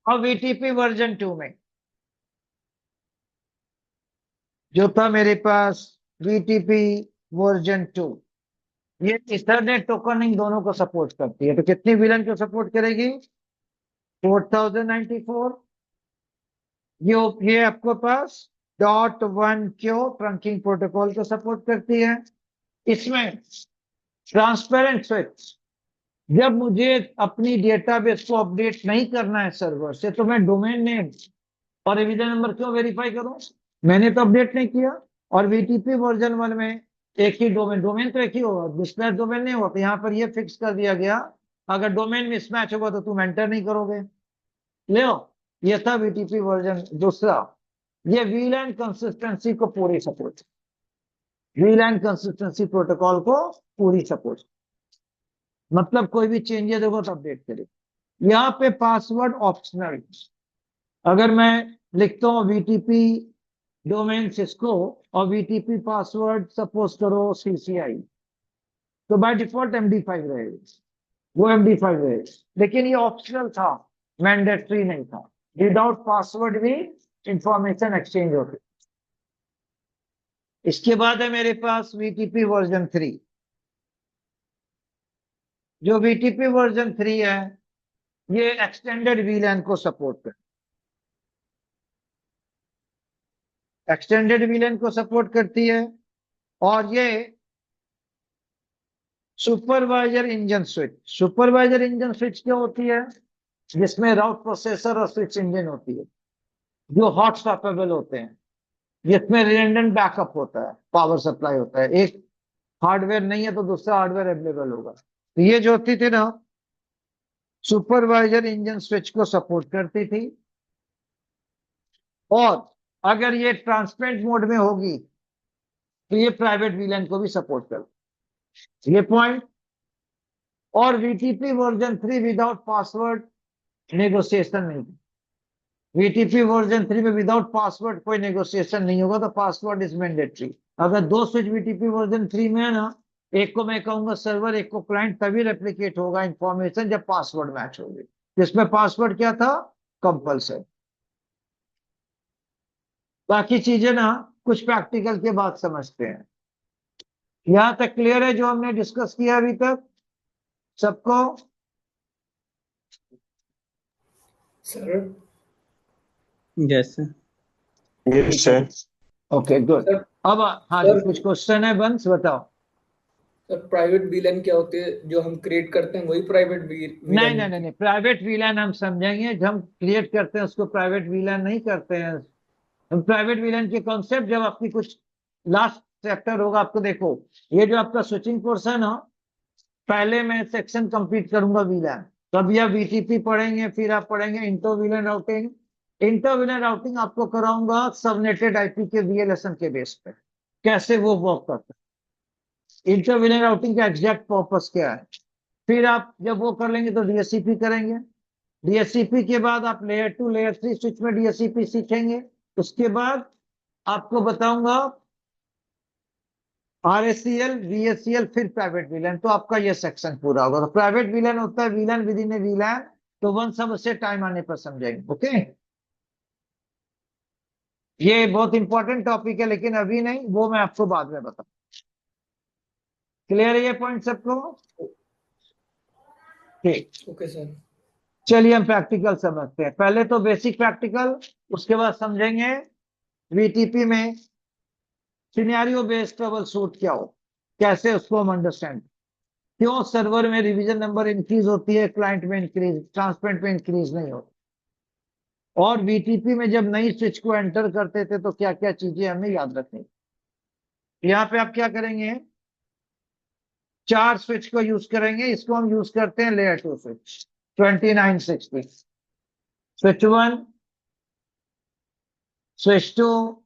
अब वीटीपी वर्जन 2 में जो था मेरे पास वीटीपी वर्जन 2, ये इथरनेट टोकनिंग दोनों को सपोर्ट करती है। तो कितनी वीलन को सपोर्ट करेगी, 4094। ये आपको पास .1 क्यू ट्रंकिंग प्रोटोकॉल को सपोर्ट करती है। इसमें ट्रांसपेरेंट स्विच, जब मुझे अपनी डेटाबेस को अपडेट नहीं करना है सर्वर से, तो मैं डोमेन नेम और रिवीजन नंबर क्यों वेरीफाई करूं, मैंने तो अपडेट नहीं किया। और वीटीपी वर्जन 1 में एक ही डोमेन तो एक ही होगा, मिसमैच डोमेन नहीं होता। यहां पर ये फिक्स कर दिया गया, अगर डोमेन मिसमैच होगा तो तुम एंटर नहीं करोगे। ले ये था वीटीपी वर्जन दूसरा। ये वीलैन कंसिस्टेंसी को पूरी सपोर्ट, वीलैन कंसिस्टेंसी प्रोटोकॉल को पूरी सपोर्ट, मतलब कोई भी चेंजेस होगा तो अपडेट करे। यहाँ पे पासवर्ड ऑप्शनल, अगर मैं लिखता हूँ वीटीपी डोमेन सिस्को और वीटीपी पासवर्ड सपोज करो सीसीआई, तो बाय डिफॉल्ट MD5 रहेगा, वो MD5 रहेगा। लेकिन ये ऑप्शनल था, मैंडेटरी नहीं था। विदाउट पासवर्ड भी इंफॉर्मेशन एक्सचेंज होती। इसके बाद है मेरे पास वीटीपी वर्जन 3। जो वीटीपी वर्जन 3 है, ये एक्सटेंडेड वीलैन को सपोर्ट करता है, एक्सटेंडेड वीलैन को सपोर्ट करती है। और ये supervisor engine switch, supervisor engine switch क्या होती है, जिसमें राउट प्रोसेसर और स्विच इंजन होती है, जो हॉट स्वैपेबल होते हैं, जिसमें रिडंडेंट बैकअप होता है, पावर सप्लाई होता है। एक हार्डवेयर नहीं है तो दूसरा हार्डवेयर अवेलेबल होगा। तो ये जो होती थी ना, सुपरवाइजर इंजन स्विच को सपोर्ट करती थी। और अगर ये ट्रांसपेरेंट मोड में होगी तो ये प्राइवेट वीलैन को भी सपोर्ट करती, ये पॉइंट। और VTP version 3 without password negotiation नहीं, वीटीपी वर्जन 3 में विदाउट पासवर्ड कोई नेगोशिएशन नहीं होगा, तो पासवर्ड इज मैंडेटरी। अगर दो स्विच वीटीपी वर्जन 3 में है ना, एक को मैं कहूंगा सर्वर, एक को क्लाइंट, तभी रेप्लिकेट होगा इंफॉर्मेशन जब पासवर्ड मैच होगी। जिसमें पासवर्ड क्या था, कंपल्सरी। बाकी चीजें ना कुछ प्रैक्टिकल के बाद समझते हैं। यहां तक क्लियर है जो हमने डिस्कस किया अभी तक सबको। Sir yes sir. Yes sir. Okay good. Sir अब हाँ जी, सर कुछ क्वेश्चन है बंस, बताओ। सर प्राइवेट वीलन क्या होती है, जो हम क्रिएट करते हैं वही प्राइवेट नहीं वीलन नहीं नहीं नहीं, प्राइवेट वीलैन हम समझेंगे, जब हम क्रिएट करते हैं उसको प्राइवेट वीलैन नहीं करते हैं हम। प्राइवेट वीलैन के कॉन्सेप्ट जब आपकी कुछ लास्ट चैप्टर होगा, आपको देखो, ये जो आपका स्विचिंग कोर्स है ना, पहले मैं सेक्शन कंप्लीट करूंगा वीलैन, तब यह वीटीपी पढ़ेंगे, फिर आप पढ़ेंगे इंटर वीलैन राउटिंग। इंटर वीलैन राउटिंग आपको कराऊंगा सबनेटेड आईपी के वीएलएसएन के बेस पे, कैसे वो वर्क करता है, इंटर वीलैन राउटिंग का एग्जैक्ट पर्पस क्या है। फिर आप जब वो कर लेंगे तो डीएससीपी करेंगे। डीएससीपी के बाद आप लेयर 2 लेयर 3 स्विच में डीएससीपी सीखेंगे। उसके बाद आपको बताऊंगा आरएससीएल, वीएससीएल, फिर प्राइवेट वीलैन। तो आपका ये सेक्शन पूरा होगा। तो प्राइवेट वीलैन होता है वीलैन विद इन ए वीलैन। तो वन सब उससे टाइम आने पर समझेंगे। ओके, ये बहुत इंपॉर्टेंट टॉपिक है, लेकिन अभी नहीं, वो मैं आपको बाद में बताऊं। क्लियर है ये पॉइंट सबको? ठीक, ओके सर। चलिए हम प्रैक्टिकल समझते हैं। पहले तो बेसिक प्रैक्टिकल, उसके बाद समझेंगे वीटीपी में सिनेरियो बेस्ड ट्रबल शूट क्या हो, कैसे उसको हम अंडरस्टैंड, क्यों सर्वर में रिवीजन नंबर इंक्रीज होती है, क्लाइंट में इंक्रीज, ट्रांसपेरेंट में इंक्रीज नहीं होती। और वीटीपी में जब नई स्विच को एंटर करते थे तो क्या क्या चीजें हमें याद रखनी। यहाँ पे आप क्या करेंगे, 4 स्विच को यूज करेंगे। इसको हम यूज करते हैं layer 2 switch 2960, switch 1, switch 2,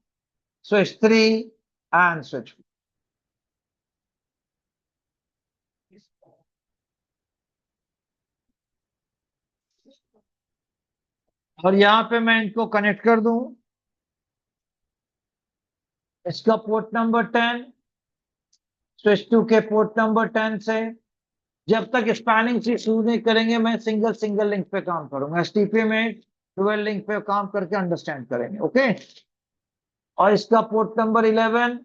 switch 3 and switch 4. और यहां पे मैं इनको कनेक्ट कर दूं, इसका पोर्ट नंबर 10 स्विच 2 के पोर्ट नंबर 10 से। जब तक स्पैनिंग ट्री शुरू नहीं करेंगे मैं सिंगल सिंगल लिंक पे काम करूंगा। एसटीपी में 12 लिंक पे काम करके अंडरस्टैंड करेंगे। ओके, और इसका पोर्ट नंबर 11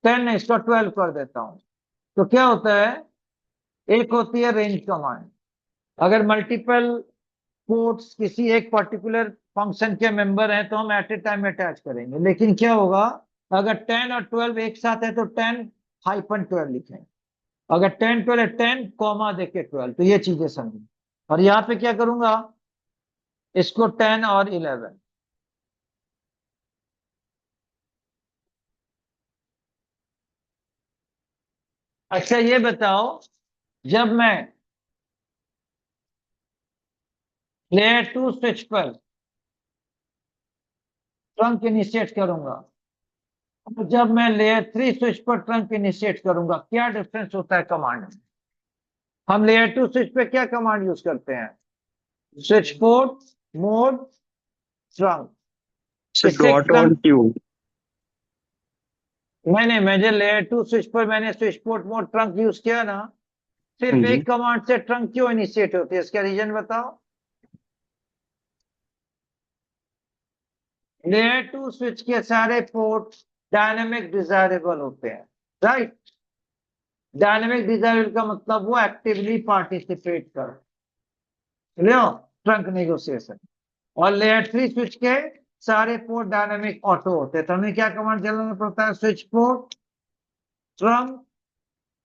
10 है, इसका 12 कर देता हूं। तो क्या होता है, एक होती है रेंज कमांड। अगर मल्टीपल पोर्ट्स किसी एक पर्टिकुलर फंक्शन के मेंबर हैं तो हम एट ए टाइम अटैच करेंगे। लेकिन क्या होगा, अगर 10 और 12 एक साथ है तो 10-12 लिखें। अगर 10-12 है 10 कॉमा देके 12। तो ये चीजें समझें। और यहां पे क्या करूंगा, इसको 10 और 11। अच्छा ये बताओ, जब मैं लेयर 2 स्विच पर ट्रंक इनिशिएट करूंगा, तो जब मैं लेयर 3 स्विच पर ट्रंक इनिशिएट करूंगा, क्या डिफरेंस होता है कमांड में? हम लेयर 2 स्विच पे क्या कमांड यूज करते हैं? Switch port mode trunk. switch to auto and tube. मैं जो लेयर 2 स्विच पर मैंने switch port mode trunk use किया ना, सिर्फ हाँ जी। एक कमांड से ट्रंक क्यों इनिशिएट होती है, इसका रीजन बताओ। लेयर 2 स्विच के सारे पोर्ट डायनेमिक डिजायरेबल होते हैं, राइट। डायनेमिक डिजायरेबल का मतलब वो एक्टिवली पार्टिसिपेट कर लो ट्रंक नेगोशिएशन। और लेयर 3 स्विच के सारे पोर्ट डायनेमिक ऑटो होते हैं। तो हमें क्या कमांड चलाना पड़ता है, switch port trunk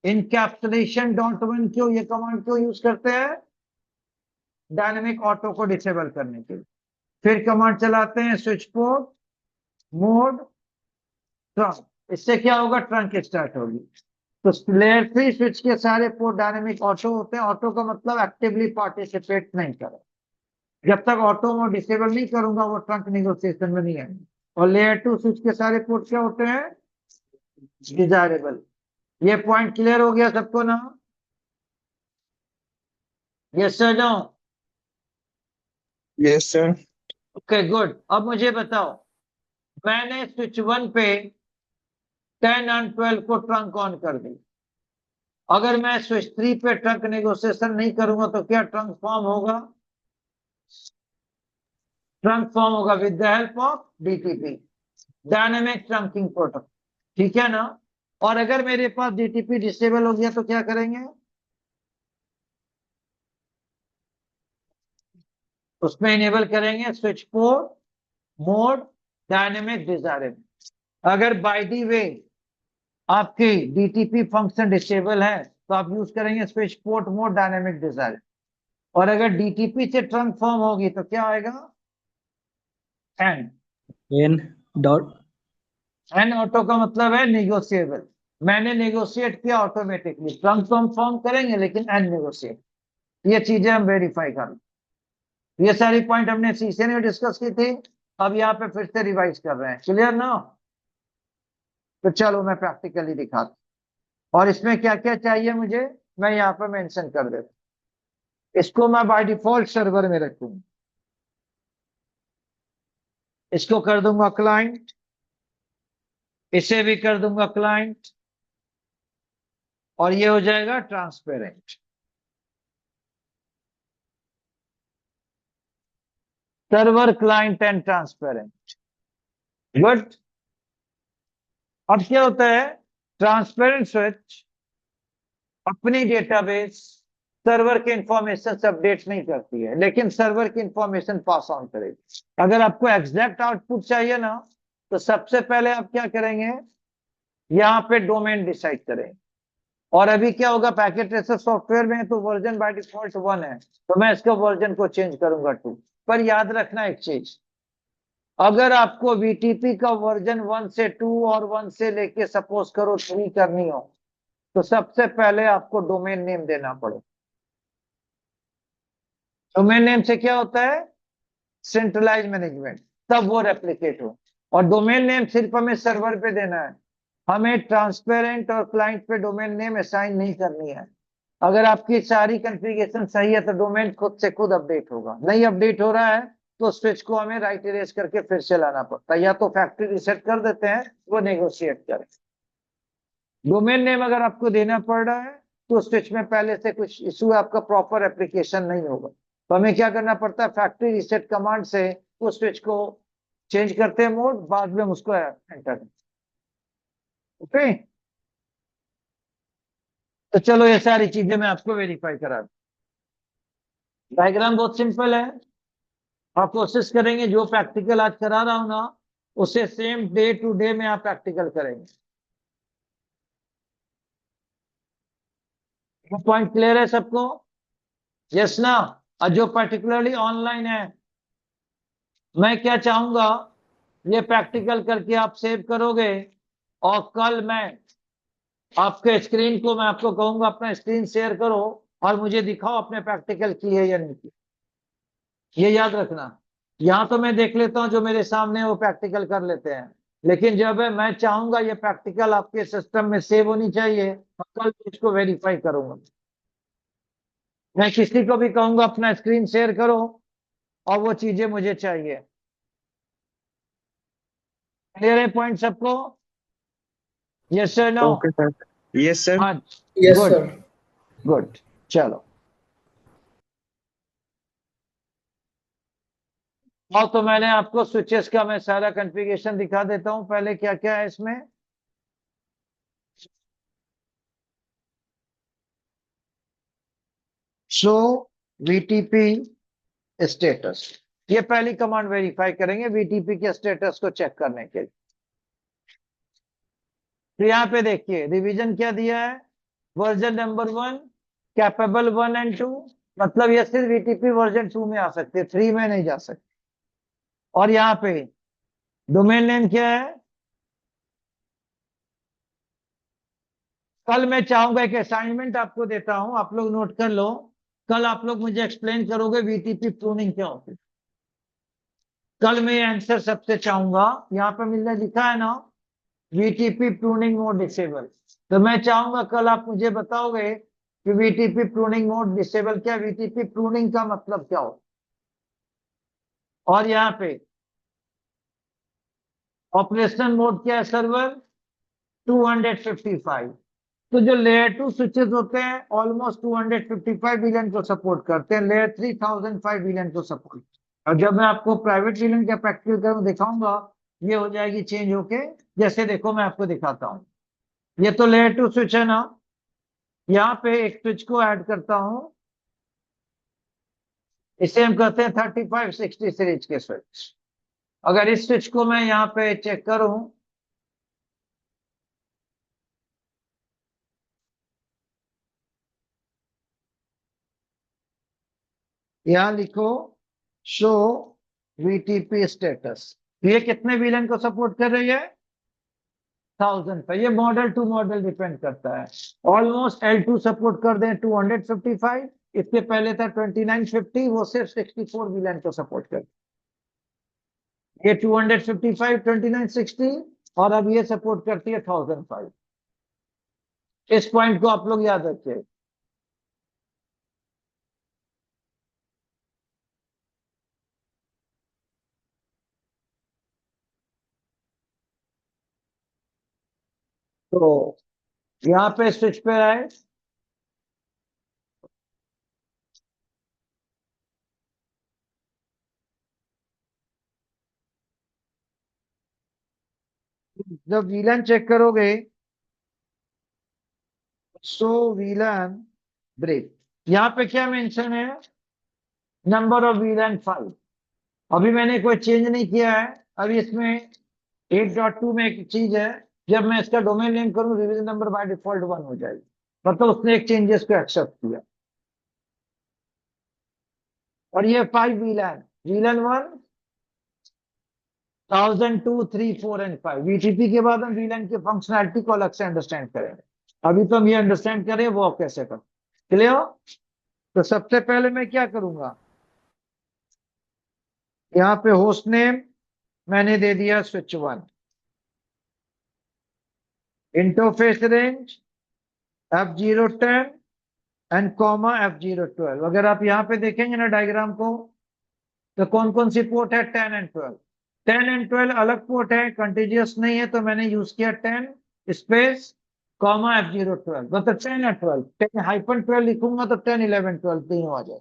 encapsulation dot one. क्यों ये कमांड क्यों यूज करते हैं? डायनेमिक ऑटो को डिसेबल करने के लिए। फिर कमांड चलाते हैं स्विच पोर्ट मोड ट्रंक। इससे क्या होगा, ट्रंक स्टार्ट होगी। तो लेयर 3 स्विच के सारे पोर्ट डायनेमिक ऑटो होते हैं। ऑटो का मतलब एक्टिवली पार्टिसिपेट नहीं करे। जब तक ऑटो मोड डिसेबल नहीं करूंगा वो ट्रंक नेगोशिएशन में नहीं आएंगे। और लेयर 2 स्विच के सारे पोर्ट क्या होते हैं, डिजायरेबल। ये पॉइंट क्लियर हो गया सबको ना? Yes sir, no? Yes, sir. Okay good. अब मुझे बताओ, मैंने स्विच 1 पे 10 और 12 को ट्रंक ऑन कर दी। अगर मैं स्विच 3 पे ट्रंक नेगोशिएशन नहीं करूंगा तो क्या ट्रंक फॉर्म होगा? ट्रंक फॉर्म होगा with the help of DTP, dynamic trunking protocol. ठीक है ना? और अगर मेरे पास डीटीपी डिसेबल हो गया तो क्या करेंगे, उसमें इनेबल करेंगे switch port mode dynamic desirable. अगर बाय द वे आपकी डीटीपी फंक्शन डिसेबल है तो आप यूज करेंगे switch port mode dynamic desirable. और अगर डीटीपी से ट्रंक फॉर्म होगी तो क्या आएगा, end. N dot end auto का मतलब है नेगोशिएबल। मैंने नेगोशिएट किया ऑटोमेटिकली। ट्रंक तो हम फॉर्म करेंगे लेकिन एंड नेगोशिएट। ये चीजें हम वेरीफाई कर, ये सारी पॉइंट हमने शीशे में डिस्कस की थी, अब यहाँ पे फिर से रिवाइज कर रहे हैं। क्लियर ना? तो चलो मैं प्रैक्टिकली दिखाता हूं। और इसमें क्या क्या चाहिए मुझे, मैं यहाँ पे मेंशन कर देता हूं। इसको मैं बाय डिफॉल्ट सर्वर में रखूंगा, इसको कर दूंगा क्लाइंट, इसे भी कर दूंगा क्लाइंट, और ये हो जाएगा transparent. Server client and transparent. Good. अब क्या होता है, ट्रांसपेरेंट स्विच अपनी डेटाबेस सर्वर के इंफॉर्मेशन से अपडेट नहीं करती है, लेकिन सर्वर की इंफॉर्मेशन पास ऑन करेगी। अगर आपको एग्जैक्ट आउटपुट चाहिए ना, तो सबसे पहले आप क्या करेंगे, यहाँ पे डोमेन डिसाइड करेंगे। और अभी क्या होगा, पैकेट ट्रेसर सॉफ्टवेयर में तो वर्जन बाय डिफॉल्ट 1 है, तो मैं इसका वर्जन को चेंज करूंगा 2। पर याद रखना एक चीज, अगर आपको वीटीपी का वर्जन 1 से 2 और 1 से लेके सपोज करो 3 करनी हो, तो सबसे पहले आपको डोमेन नेम देना पड़े। डोमेन नेम से क्या होता है, सेंट्रलाइज मैनेजमेंट, तब वो रेप्लिकेट हो। और डोमेन नेम सिर्फ हमें सर्वर पे देना है, हमें ट्रांसपेरेंट और क्लाइंट पे डोमेन नेम असाइन नहीं करनी है। अगर आपकी सारी कॉन्फ़िगरेशन सही है तो डोमेन खुद से खुद अपडेट होगा, नहीं अपडेट हो रहा है तो स्विच को हमें राइट इरेज करके फिर से लाना पड़ता है, या तो फैक्ट्री रिसेट कर देते हैं, वो नेगोशिएट करें। डोमेन नेम अगर आपको देना पड़ रहा है तो स्विच में पहले से कुछ इशू, आपका प्रॉपर एप्लीकेशन नहीं होगा, तो हमें क्या करना पड़ता है, फैक्ट्री रिसेट कमांड से उस स्विच को चेंज करते हैं मोड, बाद में उसको एंटर। ओके, तो चलो ये सारी चीजें मैं आपको वेरीफाई करा दूं। डायग्राम बहुत सिंपल है, आप कोशिश करेंगे जो प्रैक्टिकल आज करा रहा हूं ना उसे सेम डे टू डे में आप प्रैक्टिकल करेंगे। वो पॉइंट क्लियर है सबको? यस ना? और जो पर्टिकुलरली ऑनलाइन है, मैं क्या चाहूंगा, ये प्रैक्टिकल करके आप सेव करोगे और कल मैं आपके स्क्रीन को, मैं आपको कहूंगा अपना स्क्रीन शेयर करो और मुझे दिखाओ अपने प्रैक्टिकल किए या नहीं किए। ये याद रखना, यहाँ तो मैं देख लेता हूँ जो मेरे सामने वो प्रैक्टिकल कर लेते हैं, लेकिन जब मैं चाहूंगा ये प्रैक्टिकल आपके सिस्टम में सेव होनी चाहिए, और कल इसको वेरीफाई करूंगा। मैं किसी को भी कहूंगा अपना स्क्रीन शेयर करो और वो चीजें मुझे चाहिए। क्लियर है पॉइंट सबको? Yes sir, no? Okay sir. Yes sir. हाँ, यस गुड सर। गुड। चलो और तो मैंने आपको स्विचेस का मैं सारा कॉन्फ़िगरेशन दिखा देता हूं पहले क्या क्या है इसमें। शो वीटीपी स्टेटस, ये पहली कमांड वेरीफाई करेंगे वीटीपी के स्टेटस को चेक करने के लिए। तो यहाँ पे देखिए रिवीजन क्या दिया है, वर्जन नंबर 1, कैपेबल 1 एंड 2, मतलब ये सिर्फ वीटीपी वर्जन 2 में आ सकते, 3 में नहीं जा सकते। और यहाँ पे डोमेन नेम क्या है, कल मैं चाहूंगा एक असाइनमेंट आपको देता हूं, आप लोग नोट कर लो, कल आप लोग मुझे एक्सप्लेन करोगे वीटीपी प्रूनिंग क्या होती है। कल मैं आंसर सबसे चाहूंगा, यहाँ पे मिलने लिखा है ना वीटीपी प्रूनिंग मोड डिसेबल, तो मैं चाहूंगा कल आप मुझे बताओगे कि वीटीपी प्रूनिंग मोड डिसेबल क्या, वीटीपी प्रूनिंग का मतलब क्या हो। और यहाँ पे ऑपरेशन मोड क्या है, सर्वर 255। तो जो लेयर 2 स्विचेस होते हैं ऑलमोस्ट 255 बिलियन को सपोर्ट करते हैं, लेयर 3 1005 बिलियन को सपोर्ट। और जब मैं आपको प्राइवेट विलन का प्रैक्टिकल करूं दिखाऊंगा, ये हो जाएगी चेंज होके, जैसे देखो मैं आपको दिखाता हूं, ये तो लेयर 2 स्विच है ना, यहाँ पे एक स्विच को ऐड करता हूं, इसे हम कहते हैं 3560 सीरीज के स्विच। अगर इस स्विच को मैं यहाँ पे चेक करूं, यहाँ लिखो शो वीटीपी स्टेटस, ये कितने विलन को सपोर्ट कर रही है, 1000 पे। ये मॉडल टू मॉडल डिपेंड करता है, ऑलमोस्ट L2 सपोर्ट कर दें 255, इसके पहले था 2950, वो सिर्फ 64 विलन को सपोर्ट कर, ये 255 2960, और अब ये सपोर्ट करती है 1005। इस पॉइंट को आप लोग याद रखिए। तो यहाँ पे स्विच पे आए, जब वीलन चेक करोगे, सो वीलन ब्रेक, यहाँ पे क्या मेंशन है, नंबर ऑफ वीलन 5। अभी मैंने कोई चेंज नहीं किया है, अभी इसमें 8.2 में एक चीज है, जब मैं इसका डोमेन नेम करूं रिवीजन नंबर बाय डिफॉल्ट 1 हो जाएगी, मतलब उसने एक चेंजेस को एक्सेप्ट किया। और ये 5 वीलन, वीलन 1 1000 2 3 4 एंड 5, वीटीपी के बाद हम वीलन की फंक्शनैलिटी को अलग से अंडरस्टैंड करेंगे, अभी तो हम ये अंडरस्टैंड करें वो कैसे करें। क्लियर? तो सबसे पहले मैं क्या करूंगा, यहाँ पे होस्ट नेम मैंने दे दिया switch 1, interface range F010 and comma F012। अगर आप यहाँ पे देखेंगे ना डायग्राम को, तो कौन कौन सी पोर्ट है, 10 एंड 12। 10 एंड 12 अलग पोर्ट है, कंटिन्यूअस नहीं है, तो मैंने यूज किया 10 स्पेस कॉमा F012, मतलब 10 एंड 12। 10 हाइफन 12 लिखूंगा तो 10 11 12 तीनों आ जाए।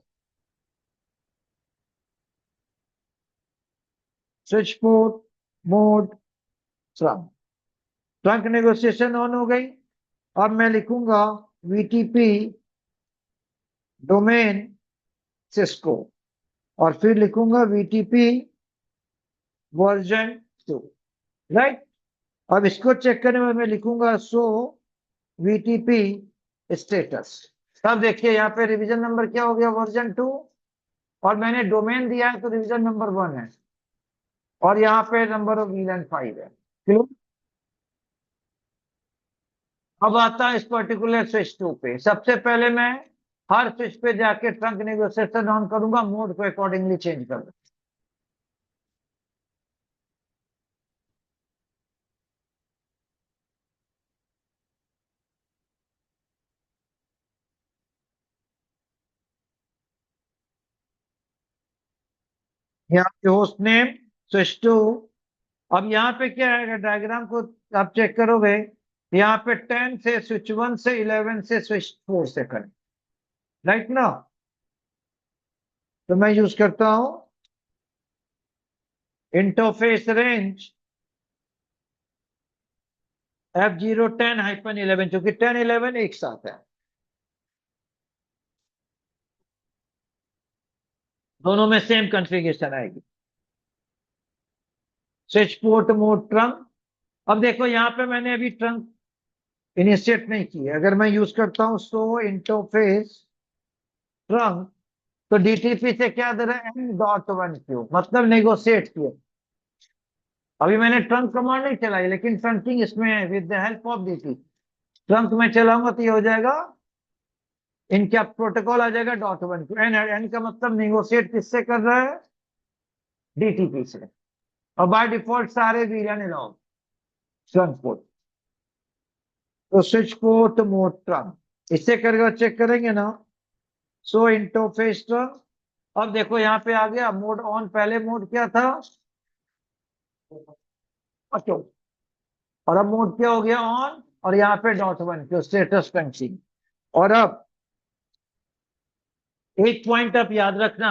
Switch port mode trunk, trunk negotiation on हो गई। अब मैं लिखूंगा VTP डोमेन सिस्को, और फिर लिखूंगा VTP वर्जन 2, राइट। अब इसको चेक करने में मैं लिखूंगा सो VTP स्टेटस। तब देखिए यहाँ पे रिवीजन नंबर क्या हो गया, वर्जन 2, और मैंने डोमेन दिया है तो रिवीजन नंबर 1 है, और यहाँ पे नंबर ऑफ VLAN 5 है। क्लियर? अब आता है इस पर्टिकुलर स्विच 2 पे। सबसे पहले मैं हर स्विच पे जाके ट्रंक नेगोशिएशन ऑन करूंगा, मोड को अकॉर्डिंगली चेंज कर दूंगा। यहाँ पे होस्ट नेम स्विच 2। अब यहाँ पे क्या है, अगर डायग्राम को आप चेक करोगे, यहाँ पे 10 से स्विच 1 से 11 से स्विच 4 से करें, राइट ना। तो मैं यूज करता हूं इंटरफेस रेंज F010-11, क्योंकि 10 11 एक साथ है, दोनों में सेम कॉन्फ़िगरेशन आएगी। Switch port mode trunk. अब देखो यहाँ पे मैंने अभी ट्रंक इनिशिएट नहीं किया। अगर मैं यूज करता हूं सो इंटरफेस ट्रंक, तो DTP से क्या दे रहा है, M.1Q, मतलब नेगोशिएट किया। अभी मैंने ट्रंक कमांड नहीं चलाई, लेकिन ट्रंकिंग इसमें है with the help of DTP। Trunk में चलाऊंगा तो ये हो जाएगा, इनका प्रोटोकॉल आ जाएगा .1Q। एन का मतलब नेगोशिएट किससे कर रहा है, DTP से। और बाय डिफॉल्ट सारे VLAN अलाउ ट्रंक पोर्ट। तो स्विच पोर्ट मोड ट्रंक, इससे करके चेक करेंगे ना, सो इंटरफेस ट्रंक। अब देखो यहाँ पे आ गया मोड ऑन। पहले मोड क्या था, अच्छा, और अब मोड क्या हो गया, ऑन। और यहाँ पे .1Q स्टेटस ट्रंकिंग। और अब एक पॉइंट आप याद रखना,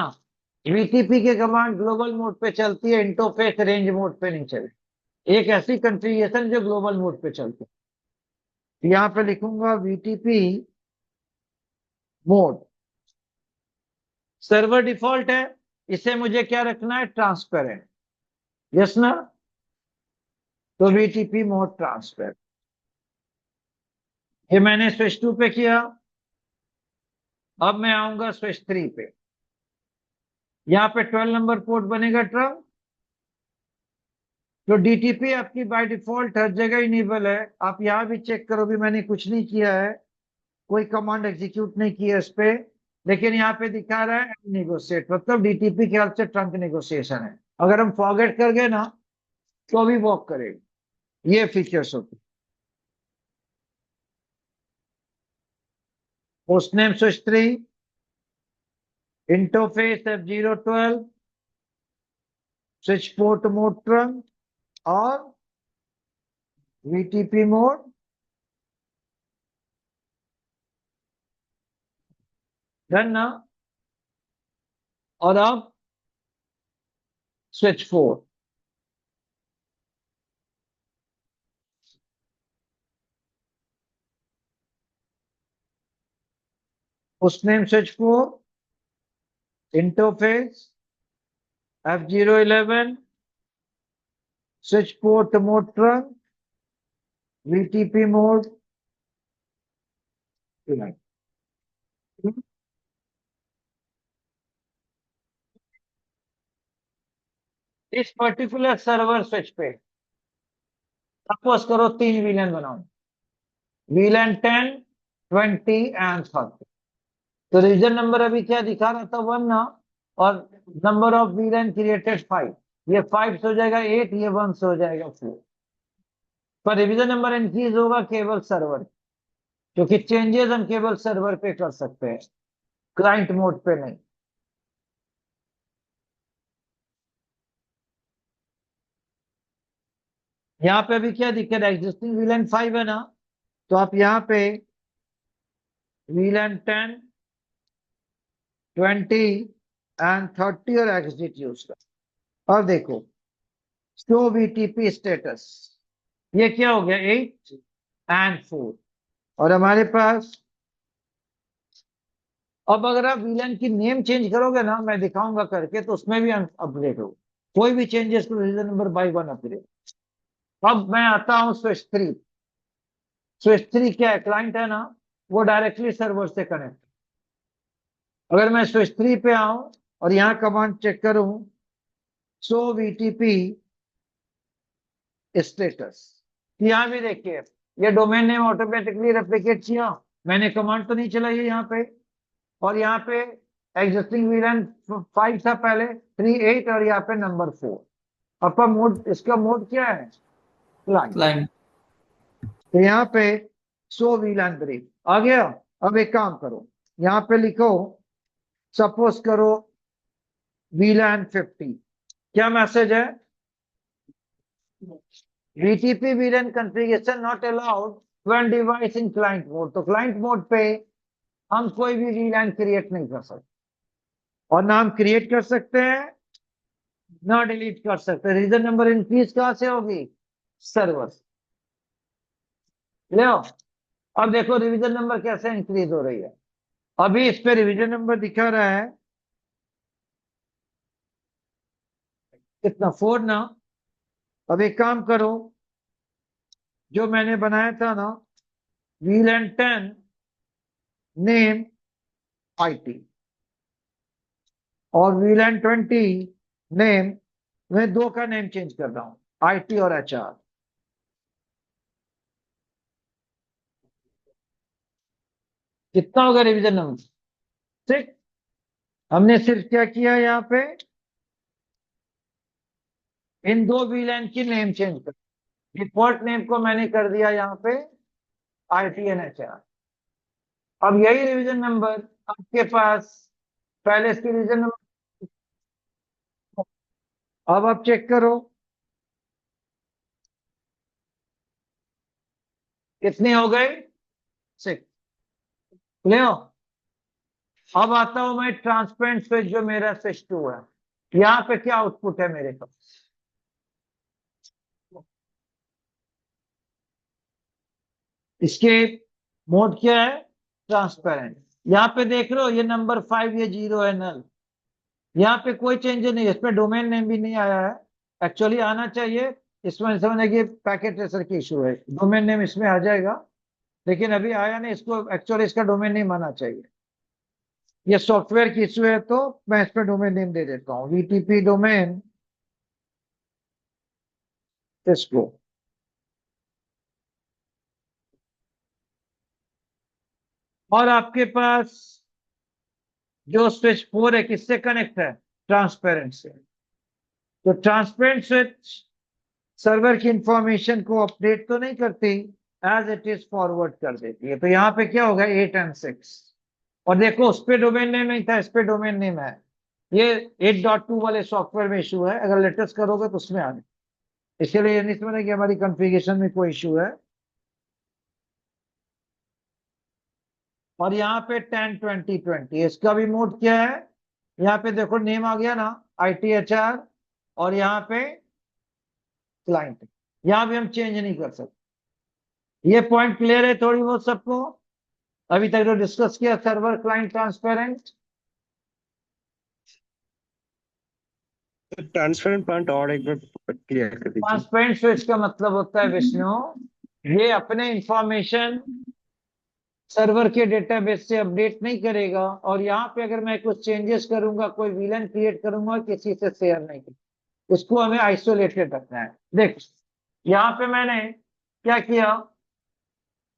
VTP की कमांड ग्लोबल मोड पे चलती है, इंटरफेस रेंज मोड पे नहीं चलती। एक ऐसी कॉन्फ़िगरेशन जो ग्लोबल मोड पे चलती है। तो यहाँ पे लिखूंगा VTP मोड, सर्वर डिफॉल्ट है, इसे मुझे क्या रखना है, ट्रांसपेरेंट। यस ना। तो VTP मोड ट्रांसपेरेंट, ये मैंने स्विच 2 पे किया। अब मैं आऊंगा स्विच 3 पे। यहाँ पे 12 नंबर पोर्ट बनेगा ट्रंक। तो DTP आपकी बाय डिफॉल्ट हर जगह इनेबल है। आप यहाँ भी चेक करो, भी मैंने कुछ नहीं किया है, कोई कमांड एग्जीक्यूट नहीं किया इस पे, लेकिन यहाँ पे दिखा रहा है नेगोशिएट, मतलब DTP के हेल्प से ट्रंक नेगोशिएशन है। अगर हम फॉरगेट कर गए ना, तो भी वर्क करेगा। ये फीचर्स होते। Host name switch 3, interface F012, switch port mode trunk, और VTP मोड। डन ना। और अब switch 4, host name switch 4, interface F011, switch port mode trunk, VTP mode. इस पर्टिकुलर सर्वर स्विच पे सपोज करो 3 VLAN बनाओ, VLAN 10, 20 एंड 30। तो reason number अभी क्या दिखा रहा था, 1 ना, और नंबर ऑफ VLAN क्रिएटेड 5। ये 5 से हो जाएगा 8, ये 1 से हो जाएगा 4। पर रिवीजन नंबर इंक्रीज होगा केवल सर्वर, क्योंकि चेंजेस हम केवल सर्वर पे कर सकते हैं, क्लाइंट मोड पे नहीं। यहाँ पे अभी क्या दिक्कत है, एग्जिस्टिंग वीलन 5 है ना, तो आप यहाँ पे वीलन 10, 20 एंड 30 और एग्जिट यूज कर। और देखो शो वीटीपी स्टेटस, ये क्या हो गया 8 एंड 4। और हमारे पास अब अगर आप वीलन की नेम चेंज करोगे ना, मैं दिखाऊंगा करके, तो उसमें भी अपडेट हो, कोई भी changes to region number by 1 update. अब मैं आता हूं स्विच 3। स्विच 3 क्या है, क्लाइंट है ना, वो डायरेक्टली सर्वर से कनेक्ट। अगर मैं स्विच 3 पे आऊं और यहां कमांड चेक करूं, शो वीटीपी स्टेटस, यहां भी देखिए ये डोमेन नेम ऑटोमेटिकली रेप्लिकेट किया, मैंने कमांड तो नहीं चलाई है यहाँ पे। और यहाँ पे एग्जिस्टिंग वीलन 5 था पहले, 3 8 और यहाँ पे नंबर 4। आपका मोड, इसका मोड क्या है, क्लाइंट। क्लाइंट। तो यहाँ पे शो वीलन ब्रेक आ गया। अब एक काम करो, यहाँ पे लिखो सपोज करो वीलन 50। क्या मैसेज है, VTP VLAN configuration not allowed when device in client mode। तो क्लाइंट मोड पे हम कोई भी VLAN क्रिएट नहीं कर सकते, और ना हम क्रिएट कर सकते हैं ना डिलीट कर सकते। रीजन नंबर इंक्रीज कहां से होगी, सर्वर। ले आओ, अब देखो रिवीजन नंबर कैसे इंक्रीज हो रही है। अभी इस पे रिवीजन नंबर दिखा रहा है कितना, 4 ना। अब एक काम करो, जो मैंने बनाया था ना VLAN 10 नेम IT, और VLAN 20 नेम, मैं 2 का नेम चेंज कर रहा हूं, IT और HR। कितना होगा रिवीजन नंबर 6। हमने सिर्फ क्या किया, यहाँ पे इन 2 VLAN की नेम चेंज कर, डिफॉल्ट नेम को मैंने कर दिया यहाँ पे IT एंड HR। अब यही रिवीजन नंबर आपके पास पहले इसकी रिवीजन नंबर, अब आप चेक करो कितने हो गए, 6। क्लियर। अब आता हूं मैं ट्रांसपेरेंट स्विच, जो मेरा स्विच 2 है। यहाँ पे क्या आउटपुट है मेरे पास, इसके मोड क्या है, ट्रांसपेरेंट। यहाँ पे देख रहे हो ये नंबर 5 ये 0 है, नल। यहाँ पे कोई चेंज नहीं है, इसमें डोमेन नेम भी नहीं आया है, एक्चुअली आना चाहिए। इसमें समझ कि पैकेट ट्रेसर की इशू है, डोमेन नेम इसमें आ जाएगा, लेकिन अभी आया नहीं। इसको एक्चुअली इसका डोमेन नेम आना चाहिए, ये सॉफ्टवेयर की इशू है, तो मैं इस पर डोमेन नेम दे देता हूँ VTP डोमेन इसको। और आपके पास जो स्विच 4 है किससे कनेक्ट है, ट्रांसपेरेंट से। तो ट्रांसपेरेंट स्विच सर्वर की इंफॉर्मेशन को अपडेट तो नहीं करती, एज इट इज फॉरवर्ड कर देती है। तो यहाँ पे क्या होगा 8 एंड 6। और देखो उस पे डोमेन नेम नहीं था, इस पे डोमेन नेम है। ये 8.2 वाले सॉफ्टवेयर में इशू है, अगर लेटेस्ट करोगे तो उसमें आ गए। इसलिए ये नहीं समझना कि हमारी कॉन्फ़िगरेशन में कोई इशू है। और यहाँ पे 10 20 20 इसका भी मोड क्या है, यहाँ पे देखो नेम आ गया ना ITHR, और यहाँ पे क्लाइंट, यहाँ भी हम चेंज नहीं कर सकते। ये पॉइंट क्लियर है थोड़ी बहुत सबको, अभी तक जो डिस्कस किया server client transparent. Transparent point और एक बार क्लियर कर दीजिए। ट्रांसपेरेंट स्विच का मतलब होता है विष्णु, ये अपने इंफॉर्मेशन सर्वर के डेटाबेस से अपडेट नहीं करेगा, और यहाँ पे अगर मैं कुछ चेंजेस करूंगा, कोई विलन क्रिएट करूंगा, किसी से शेयर नहीं करूंगा, उसको हमें आइसोलेटेड रखना है। देख यहाँ पे मैंने क्या किया,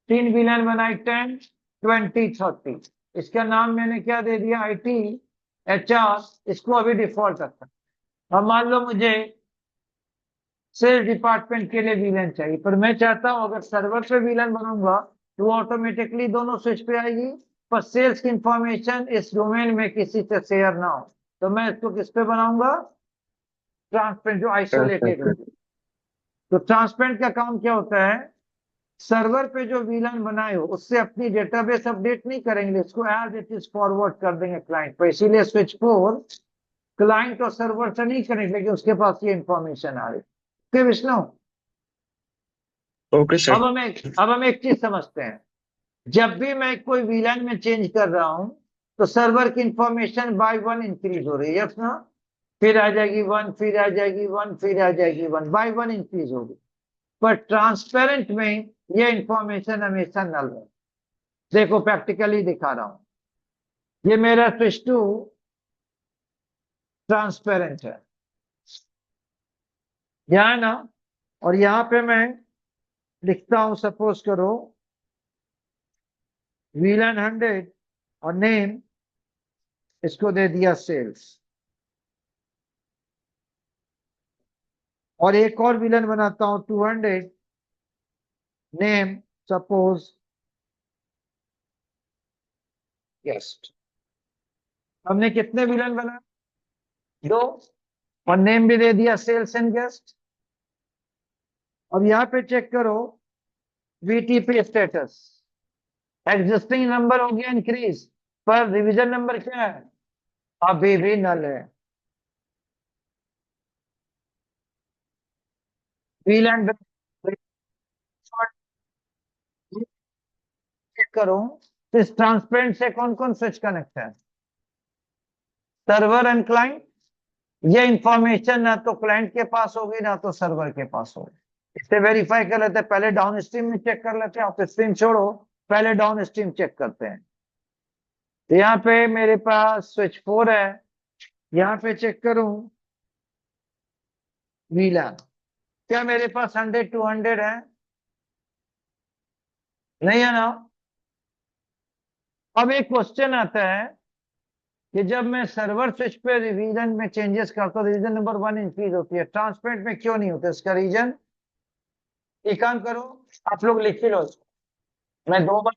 3 विलन बनाई, 10 20 30। इसका नाम मैंने क्या दे दिया, IT HR, इसको अभी डिफॉल्ट रखा। अब मान लो मुझे सेल्स डिपार्टमेंट के लिए वीलन चाहिए, पर मैं चाहता हूं अगर सर्वर पे वीलन बनाऊंगा तो ऑटोमेटिकली दोनों स्विच पे आएगी, पर सेल्स की इंफॉर्मेशन इस डोमेन में किसी से शेयर ना हो, तो मैं इसको किस पे बनाऊंगा? ट्रांसपेरेंट, जो आइसोलेटेड हो। तो ट्रांसपेरेंट का काम क्या होता है? सर्वर पे जो वीलन बनाए हो उससे अपनी डेटाबेस अपडेट नहीं करेंगे, इसको एज इट इज फॉरवर्ड कर देंगे क्लाइंट पे। इसीलिए स्विच 4 क्लाइंट और सर्वर से नहीं कनेक्ट, लेकिन उसके पास ये इंफॉर्मेशन आ रही। Okay Vishnu, okay sir. अब हम एक चीज समझते हैं, जब भी मैं कोई वीलन में चेंज कर रहा हूं तो सर्वर की इंफॉर्मेशन बाय 1 इंक्रीज हो रही है, यस ना? फिर आ जाएगी 1, फिर आ जाएगी 1, फिर आ जाएगी 1, बाय 1 इंक्रीज होगी। पर ट्रांसपेरेंट में ये इंफॉर्मेशन हमेशा नल है। देखो प्रैक्टिकली दिखा रहा हूं, ये मेरा स्विच 2 ट्रांसपेरेंट है, यहां ना, और यहां पे मैं लिखता हूं, सपोज करो वीलन 100 और नेम इसको दे दिया सेल्स, और एक और विलन बनाता हूं 200, नेम सपोज गेस्ट। हमने कितने विलन बनाए? 2, और नेम भी दे दिया सेल्स एंड गेस्ट। अब यहां पे चेक करो वीटीपी स्टेटस, एग्जिस्टिंग नंबर हो गया इंक्रीज, पर रिवीजन नंबर क्या है? अभी भी नल है। वीलन चेक करो, तो इस ट्रांसपेरेंट से कौन कौन स्विच कनेक्ट है? Server and client. ये इंफॉर्मेशन ना तो क्लाइंट के पास होगी ना तो सर्वर के पास होगी। इसे वेरीफाई कर लेते हैं, पहले डाउन स्ट्रीम में चेक कर लेते हैं, अप स्ट्रीम छोड़ो, पहले डाउन स्ट्रीम चेक करते हैं। तो यहाँ पे मेरे पास स्विच 4 है, यहाँ पे चेक करूं वीलन, क्या मेरे पास 100 200 है? नहीं है ना? अब एक क्वेश्चन आता है कि जब मैं सर्वर स्विच पे रीजन में चेंजेस करता हूँ, रीजन नंबर 1 इंक्रीज होती है, ट्रांसपेरेंट में क्यों नहीं होता? इसका रीजन, एक काम करो, आप लोग लिख ही लो, मैं 2 बार,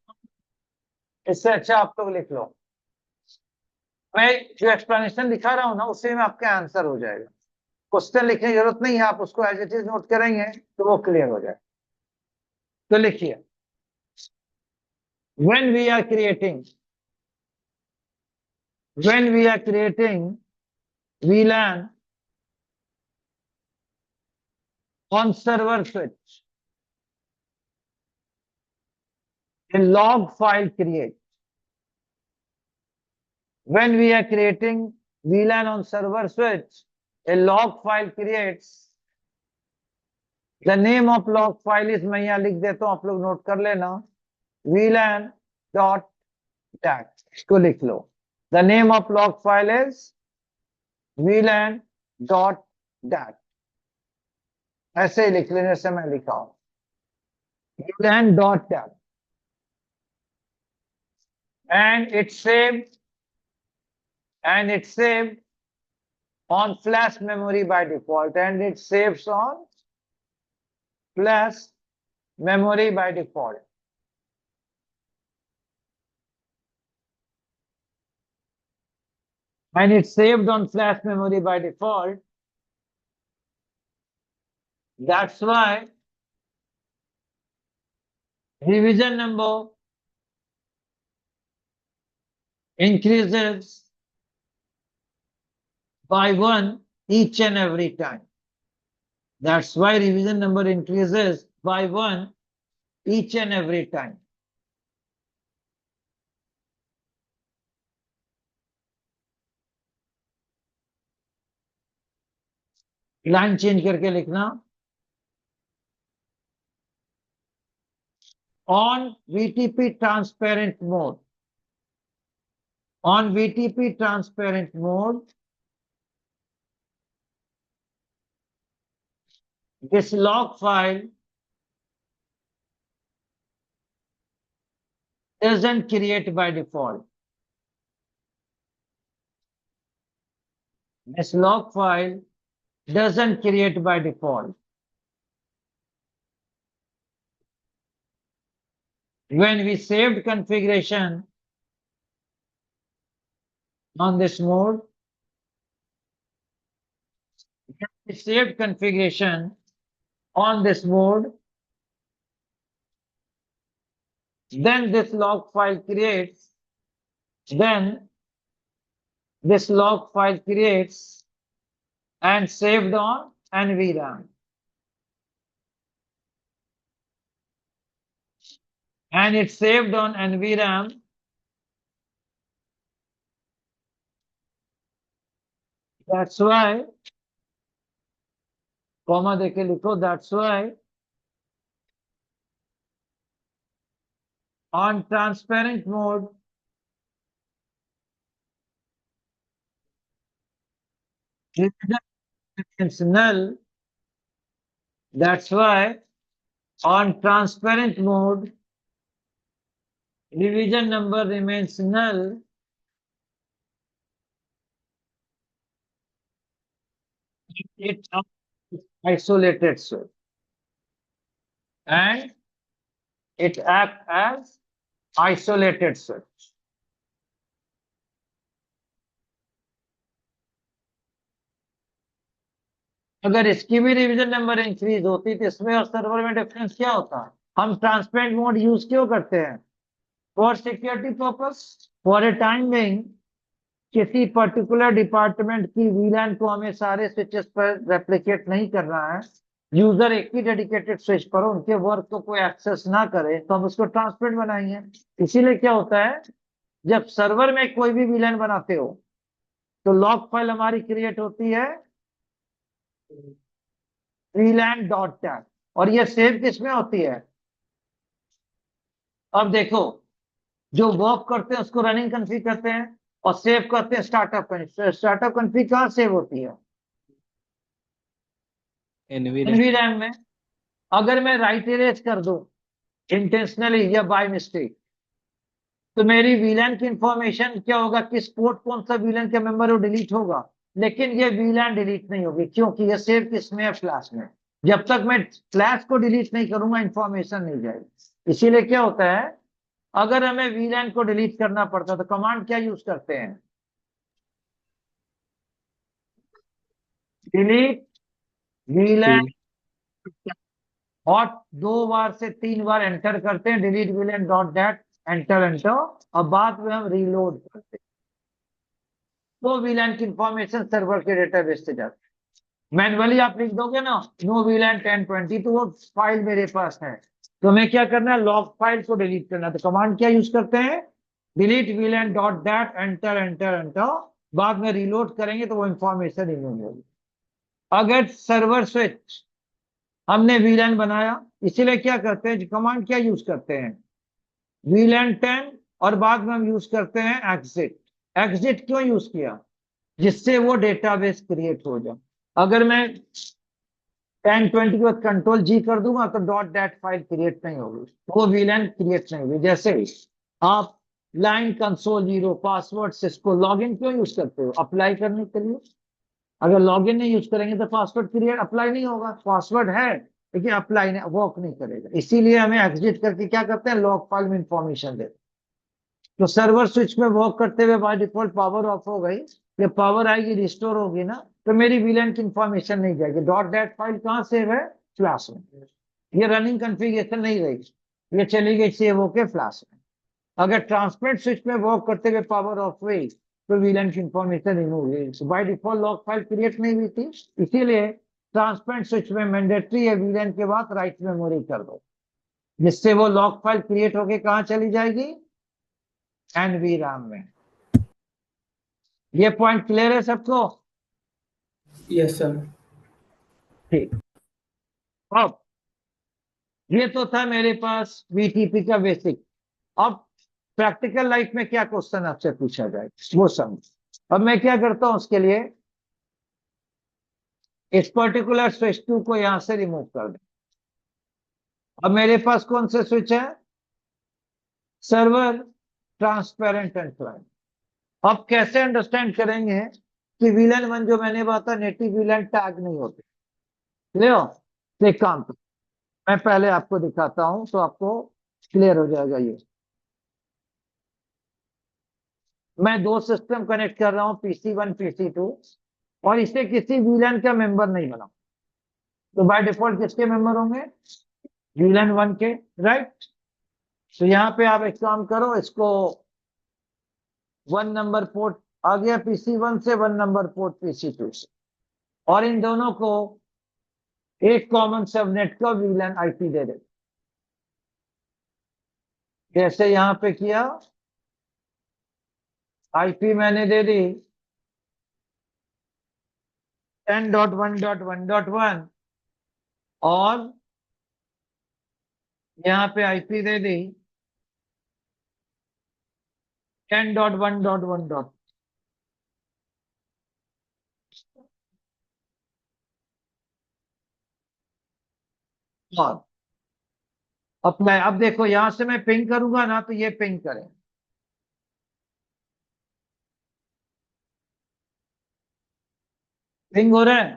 इससे अच्छा आप लोग लिख लो, मैं जो एक्सप्लेनेशन दिखा रहा हूं ना उसी में आपका आंसर हो जाएगा। क्वेश्चन लिखने की जरूरत नहीं है, आप उसको एज इट इज नोट करेंगे तो वो क्लियर हो जाए। तो लिखिए, when we are creating VLAN on server switch, a log file create. When we are creating VLAN on server switch, a log file creates. The name of log file is, मैं यहां लिख देता हूं, आप लोग नोट कर लेना, VLAN.dat, इसको लिख लो। The name of log file is VLAN.dat, ऐसे ही लिख लेने, जैसे मैं लिखा हूं VLAN.dat, and it's saved on flash memory by default, and it saves on flash memory by default. And it's saved on flash memory by default. That's why revision number increases by 1 each and every time. That's why revision number increases by 1 each and every time. Line change करके लिखना, on VTP transparent mode, on VTP transparent mode, this log file doesn't create by default. This log file doesn't create by default. when we saved configuration on this mode, we saved configuration on this mode, then this log file creates, and saved on NVRAM. And it's saved on NVRAM. That's why, comma देके लिखो, that's why on transparent mode, revision remains null. That's why on transparent mode, revision number remains null. It isolated switch, and it acts as isolated switch. अगर इसकी भी revision number increase होती तो इसमें और server में डिफरेंस क्या होता? हम ट्रांसपेरेंट मोड यूज क्यों करते हैं? For security purpose, for a time being किसी पर्टिकुलर डिपार्टमेंट की वीलैन को हमें सारे स्विचेस पर रेप्लिकेट नहीं करना है, यूजर एक ही डेडिकेटेड स्विच पर उनके वर्क को कोई एक्सेस ना करे, तो हम उसको ट्रांसपेरेंट बनाएंगे। इसीलिए क्या होता है, जब सर्वर में कोई भी वीलैन बनाते हो तो लॉग फाइल हमारी क्रिएट होती है VLAN.tat, और ये सेव किसमें होती है? अब देखो, जो वर्क करते हैं उसको रनिंग कन्फिग करते हैं और सेव करते हैं स्टार्टअप कन्फिग। स्टार्टअप कन्फिग कहाँ सेव होती है? NVRAM में। अगर मैं राइट इरेज कर दूं इंटेंशनली या बाय मिस्टेक, तो मेरी वीलैन की इंफॉर्मेशन क्या होगा, किस पोर्ट कौन सा वीलैन का मेंबर वो डिलीट होगा, लेकिन ये वीलैन डिलीट नहीं होगी, क्योंकि ये सेव किसमें है? फ्लैश में। जब तक मैं फ्लैश को डिलीट नहीं करूंगा इंफॉर्मेशन नहीं जाएगी। इसीलिए क्या होता है, अगर हमें वीलैन को डिलीट करना पड़ता तो कमांड क्या यूज करते हैं? डिलीट वीलैन, और 2 बार से 3 बार एंटर करते हैं, डिलीट वीलैन डॉट दैट, एंटर, और बाद में हम रीलोड करते हैं, तो वीलैन की इंफॉर्मेशन सर्वर के डेटाबेस से जाती है। मैनुअली आप लिख दोगे ना नो वीलैन 1020, तो वो फाइल मेरे पास है, तो हमें क्या करना है, लॉग फाइल को डिलीट करना। तो कमांड क्या यूज करते हैं? डिलीट वीलैन डॉट दैट, एंटर, बाद में रीलोड करेंगे तो वो इंफॉर्मेशन रिमूव होगी। अगर सर्वर स्विच हमने वीलैन बनाया, इसीलिए क्या करते हैं, कमांड क्या यूज करते हैं? VLAN 10, और बाद में हम यूज करते हैं एग्जिट। एग्जिट क्यों यूज किया? जिससे वो डेटाबेस क्रिएट हो जाए। अगर मैं 1020 के बाद कंट्रोल G कर दूंगा तो डॉट दैट फाइल क्रिएट नहीं होगी, वो VLAN क्रिएट नहीं होगी। जैसे आप line console 0 password Cisco login क्यों यूज करते हो? अप्लाई करने के लिए। अगर लॉगिन नहीं यूज करेंगे तो पासवर्ड क्रिएट अप्लाई नहीं होगा। पासवर्ड है लेकिन अप्लाई नहीं, वर्क नहीं करेगा। इसीलिए हमें एग्जिट करके क्या करते हैं, लॉग फाइल में इंफॉर्मेशन देते हैं। तो सर्वर स्विच में वर्क करते हुए बाय डिफॉल्ट पावर ऑफ हो गई, जब पावर आएगी रिस्टोर होगी ना, तो मेरी वीलैन की इंफॉर्मेशन नहीं जाएगी। डॉट दैट फाइल कहाँ सेव है? फ्लैश में। ये रनिंग कॉन्फ़िगरेशन नहीं रही, ये चली गई सेव होके फ्लैश में। अगर ट्रांसपेरेंट स्विच में वर्क करते हुए पावर ऑफ हुई तो वीलैन की इंफॉर्मेशन रिमूव हुई। By default log file create नहीं हुई थी, इसीलिए ट्रांसपेरेंट स्विच में मैंडेटरी है वीलैन के बाद राइट मेमोरी कर दो, जिससे वो लॉग फाइल क्रिएट होके कहां चली जाएगी? NVRAM में। ये पॉइंट क्लियर है सबको? Yes sir. ठीक। अब ये तो था मेरे पास VTP का बेसिक। अब प्रैक्टिकल लाइफ में क्या क्वेश्चन आपसे पूछा जाए वो समझ। अब मैं क्या करता हूं उसके लिए, इस पर्टिकुलर स्विच 2 को यहां से रिमूव कर दें। अब मेरे पास कौन से स्विच है? Server, transparent and client. अब कैसे अंडरस्टैंड करेंगे कि VLAN 1 जो मैंने बताया नेटिव VLAN टैग नहीं होते। ले तो एक काम, मैं पहले आपको दिखाता हूं तो आपको क्लियर हो जाएगा ये। मैं दो सिस्टम कनेक्ट कर रहा हूं, PC1 PC2, और इसे किसी वीलन का मेंबर नहीं बना, तो बाय डिफॉल्ट किसके मेंबर होंगे? वीलन 1 के, राइट। तो यहाँ पे आप एक काम करो, इसको 1 नंबर पोर्ट आ गया PC1 से, 1 नंबर पोर्ट PC2 से, और इन दोनों को एक कॉमन सबनेट का वीलन आईपी दे दे, जैसे यहाँ पे किया। आईपी मैंने दे दी 10.1.1.1, और यहाँ पे आईपी दे दी 10.1.1. और अप्लाई, अब देखो यहां से मैं पिंग करूंगा ना, तो ये पिंग करें, पिंग हो रहा है।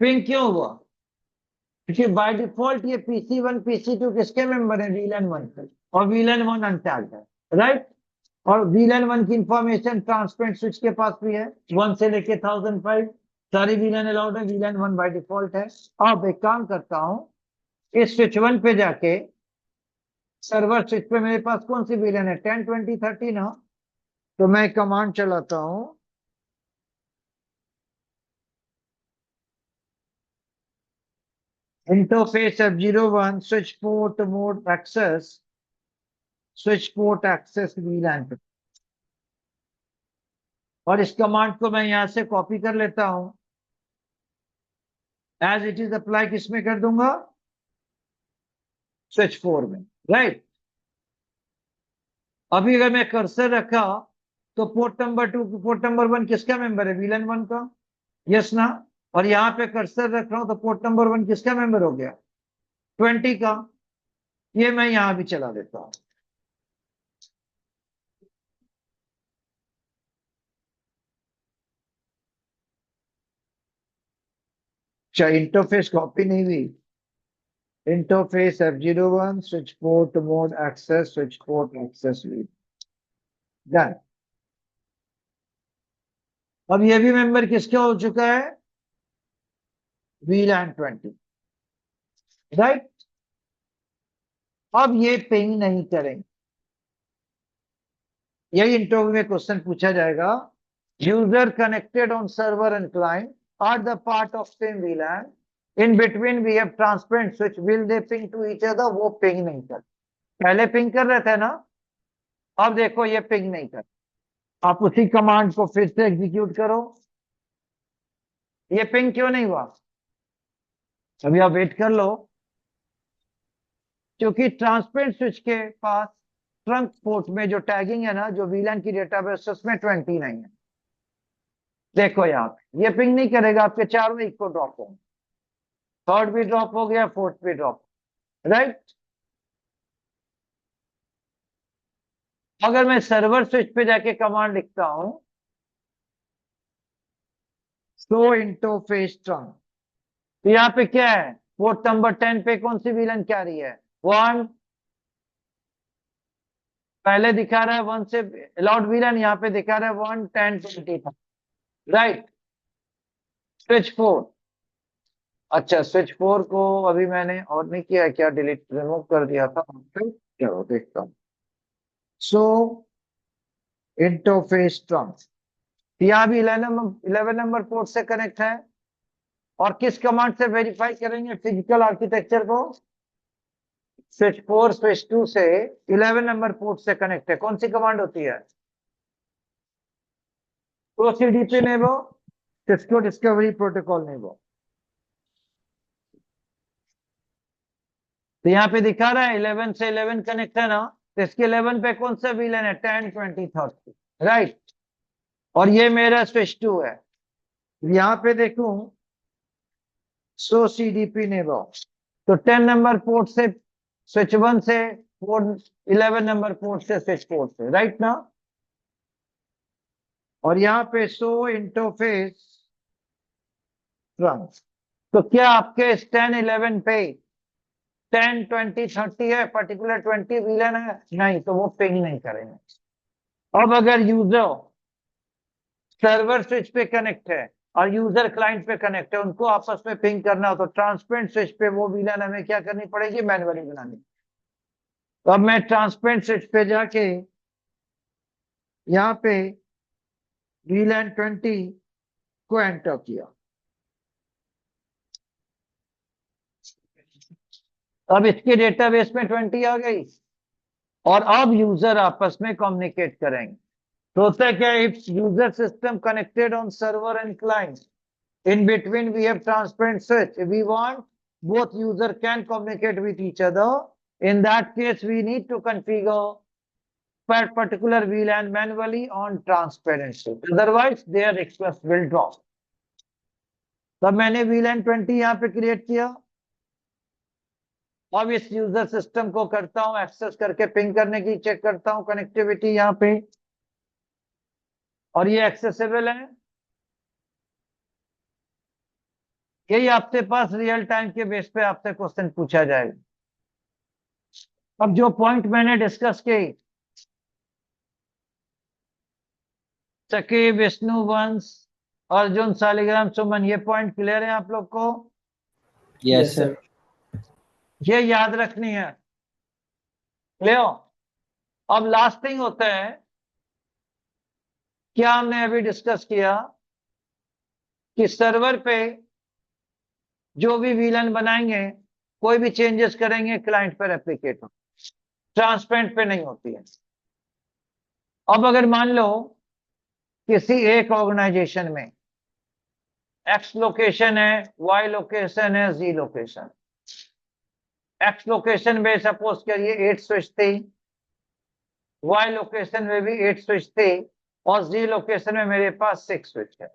पिंग क्यों हुआ? क्योंकि बाय डिफॉल्ट ये PC1 PC2 किसके मेंबर है? वीलन 1 के, और वीलन 1 अनटैग्ड है, राइट। और वीलन 1 की इंफॉर्मेशन ट्रांसपेरेंट स्विच के पास भी है, 1 से लेके 1005 सारी वीलन अलाउड है, वीलन 1 बाय डिफॉल्ट है। अब एक काम करता हूं, इस स्विच 1 पे जाके सर्वर स्विच पे मेरे पास कौन सी वीलन है? 10 20 30 ना। तो मैं कमांड चलाता हूं, interface F01 switch port mode access, switch port access VLAN पे, और इस कमांड को मैं यहां से कॉपी कर लेता हूं, एज इट इज अप्लाई किसमें कर दूंगा? स्विच 4 में, राइट। अभी अगर मैं कर्सर रखा, तो पोर्ट नंबर 2 पोर्ट नंबर 1 किसका मेंबर है? वीलन 1 का, यस ना। और यहां पे कर्सर रख रहा हूं, तो पोर्ट नंबर 1 किसका मेंबर हो गया? 20 का। ये मैं यहां भी चला देता हूं। अच्छा, इंटरफेस कॉपी नहीं हुई। Interface F01 switch port mode access, switch port access done. अब ये भी मेंबर किसका हो चुका है? VLAN 20, right. अब ये पिंग नहीं करेंगे, यही इंटरव्यू में क्वेश्चन पूछा जाएगा। User connected on server and client are the part of same VLAN, in between we have transparent switch, will they ping to each other? वो पिंग नहीं कर, पहले पिंग कर रहे थे ना, अब देखो ये पिंग नहीं कर। आप उसी कमांड को फिर से एग्जीक्यूट करो। ये पिंग क्यों नहीं हुआ? अभी आप वेट कर लो, क्योंकि ट्रांसपेरेंट स्विच के पास ट्रंक पोर्ट में जो टैगिंग है ना, जो वीलन की डेटाबेस, उसमें 20 नहीं है। देखो यहाँ पे ये पिंग नहीं करेगा, आपके चारों इको ड्रॉप होंगे, थर्ड भी ड्रॉप हो गया, फोर्थ भी ड्रॉप, राइट। अगर मैं सर्वर स्विच पे जाके कमांड लिखता हूं, शो इंटरफेस ट्रंक, तो यहाँ पे क्या है? पोर्ट नंबर 10 पे कौन सी वीलन क्या रही है? 1, पहले दिखा रहा है 1 से अलाउड वीलन, यहाँ पे दिखा रहा है 1 10 20, राइट। स्विच 4, अच्छा स्विच 4 को अभी मैंने और नहीं किया है क्या? डिलीट रिमूव कर दिया था, चलो देखता हूँ। सो इंटरफेस ट्रंक, यहाँ भी 11 नंबर पोर्ट से कनेक्ट है, और किस कमांड से वेरीफाई करेंगे फिजिकल आर्किटेक्चर को? स्विच 4 स्विच 2 से 11 नंबर पोर्ट से कनेक्ट है, कौन सी कमांड होती है? CDP नेबो, सिस्को डिस्कवरी प्रोटोकॉल नेबो। तो यहाँ पे दिखा रहा है 11 से 11 कनेक्ट है ना, तो इसके 11 पे कौन सा वीलन है? 10 20 30, राइट। और ये मेरा स्विच 2 है, यहाँ पे देखूं, सो CDP नेबो, तो 10 नंबर पोर्ट से स्विच 1 से, पोर्ट 11 नंबर पोर्ट से स्विच पोर्ट से, राइट ना। और यहाँ पे सो इंटरफेस ट्रंक, तो क्या आपके 10 11 पे 10 20 30 है, पर्टिकुलर 20 VLAN है नहीं, तो वो पिंग नहीं करेंगे। अब अगर यूजर सर्वर स्विच पे कनेक्ट है और यूजर क्लाइंट पे कनेक्ट है, उनको आपस में पिंग करना हो तो ट्रांसपेरेंट स्विच पे वो VLAN हमें क्या करनी पड़ेगी, मैन्युअली बनानी। तो अब मैं ट्रांसपेरेंट स्विच पे जाके यहाँ पे VLAN 20 को एंटर किया। अब इसके डेटाबेस में 20 आ गई और अब यूजर आपस में कम्युनिकेट करेंगे। तो होता है क्या, if user system connected on server and client, in between we have transparent switch, if we want both user can communicate with each other, in that case we need to configure per particular VLAN manually on transparent switch, otherwise their request will drop। तब मैंने VLAN 20 यहाँ पे create किया। अब इस user system को करता हूं एक्सेस करके पिंग करने की, चेक करता हूं कनेक्टिविटी यहाँ पे, और ये एक्सेसिबल है। यही आपके पास रियल टाइम के बेस पे आपसे क्वेश्चन पूछा जाएगा। अब जो पॉइंट मैंने डिस्कस की, सकी, विष्णु वंश, अर्जुन, सालिग्राम, सुमन, ये पॉइंट क्लियर है आप लोग को? Yes, sir. ये याद रखनी है, क्लियर? अब लास्ट थिंग होता है, क्या हमने अभी डिस्कस किया कि सर्वर पे जो भी VLAN बनाएंगे, कोई भी चेंजेस करेंगे क्लाइंट पर एप्लीकेट हो, ट्रांसपेरेंट पे नहीं होती है। अब अगर मान लो किसी एक ऑर्गेनाइजेशन में X लोकेशन है, Y लोकेशन है, Z लोकेशन। X लोकेशन में सपोज करिए 8 स्विच थी, Y लोकेशन में भी 8 स्विच थी, और Z लोकेशन में मेरे पास 6 स्विच है।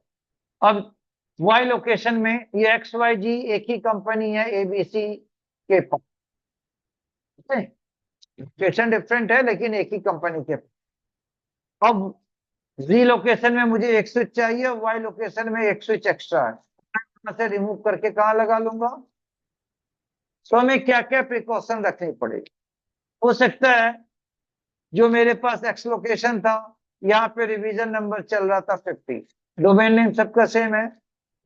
अब Y लोकेशन में ये XYG एक ही कंपनी है, ABC के पास, लोकेशन डिफरेंट है लेकिन एक ही कंपनी के। अब Z लोकेशन में मुझे एक स्विच चाहिए, Y लोकेशन में एक स्विच एक्स्ट्रा है, से रिमूव करके कहां लगा लूंगा? तो हमें क्या क्या प्रिकॉशन रखनी पड़ेगी? हो सकता है जो मेरे पास एक्स लोकेशन था, यहाँ पे रिवीजन नंबर चल रहा था 50, डोमेन नेम सबका सेम है,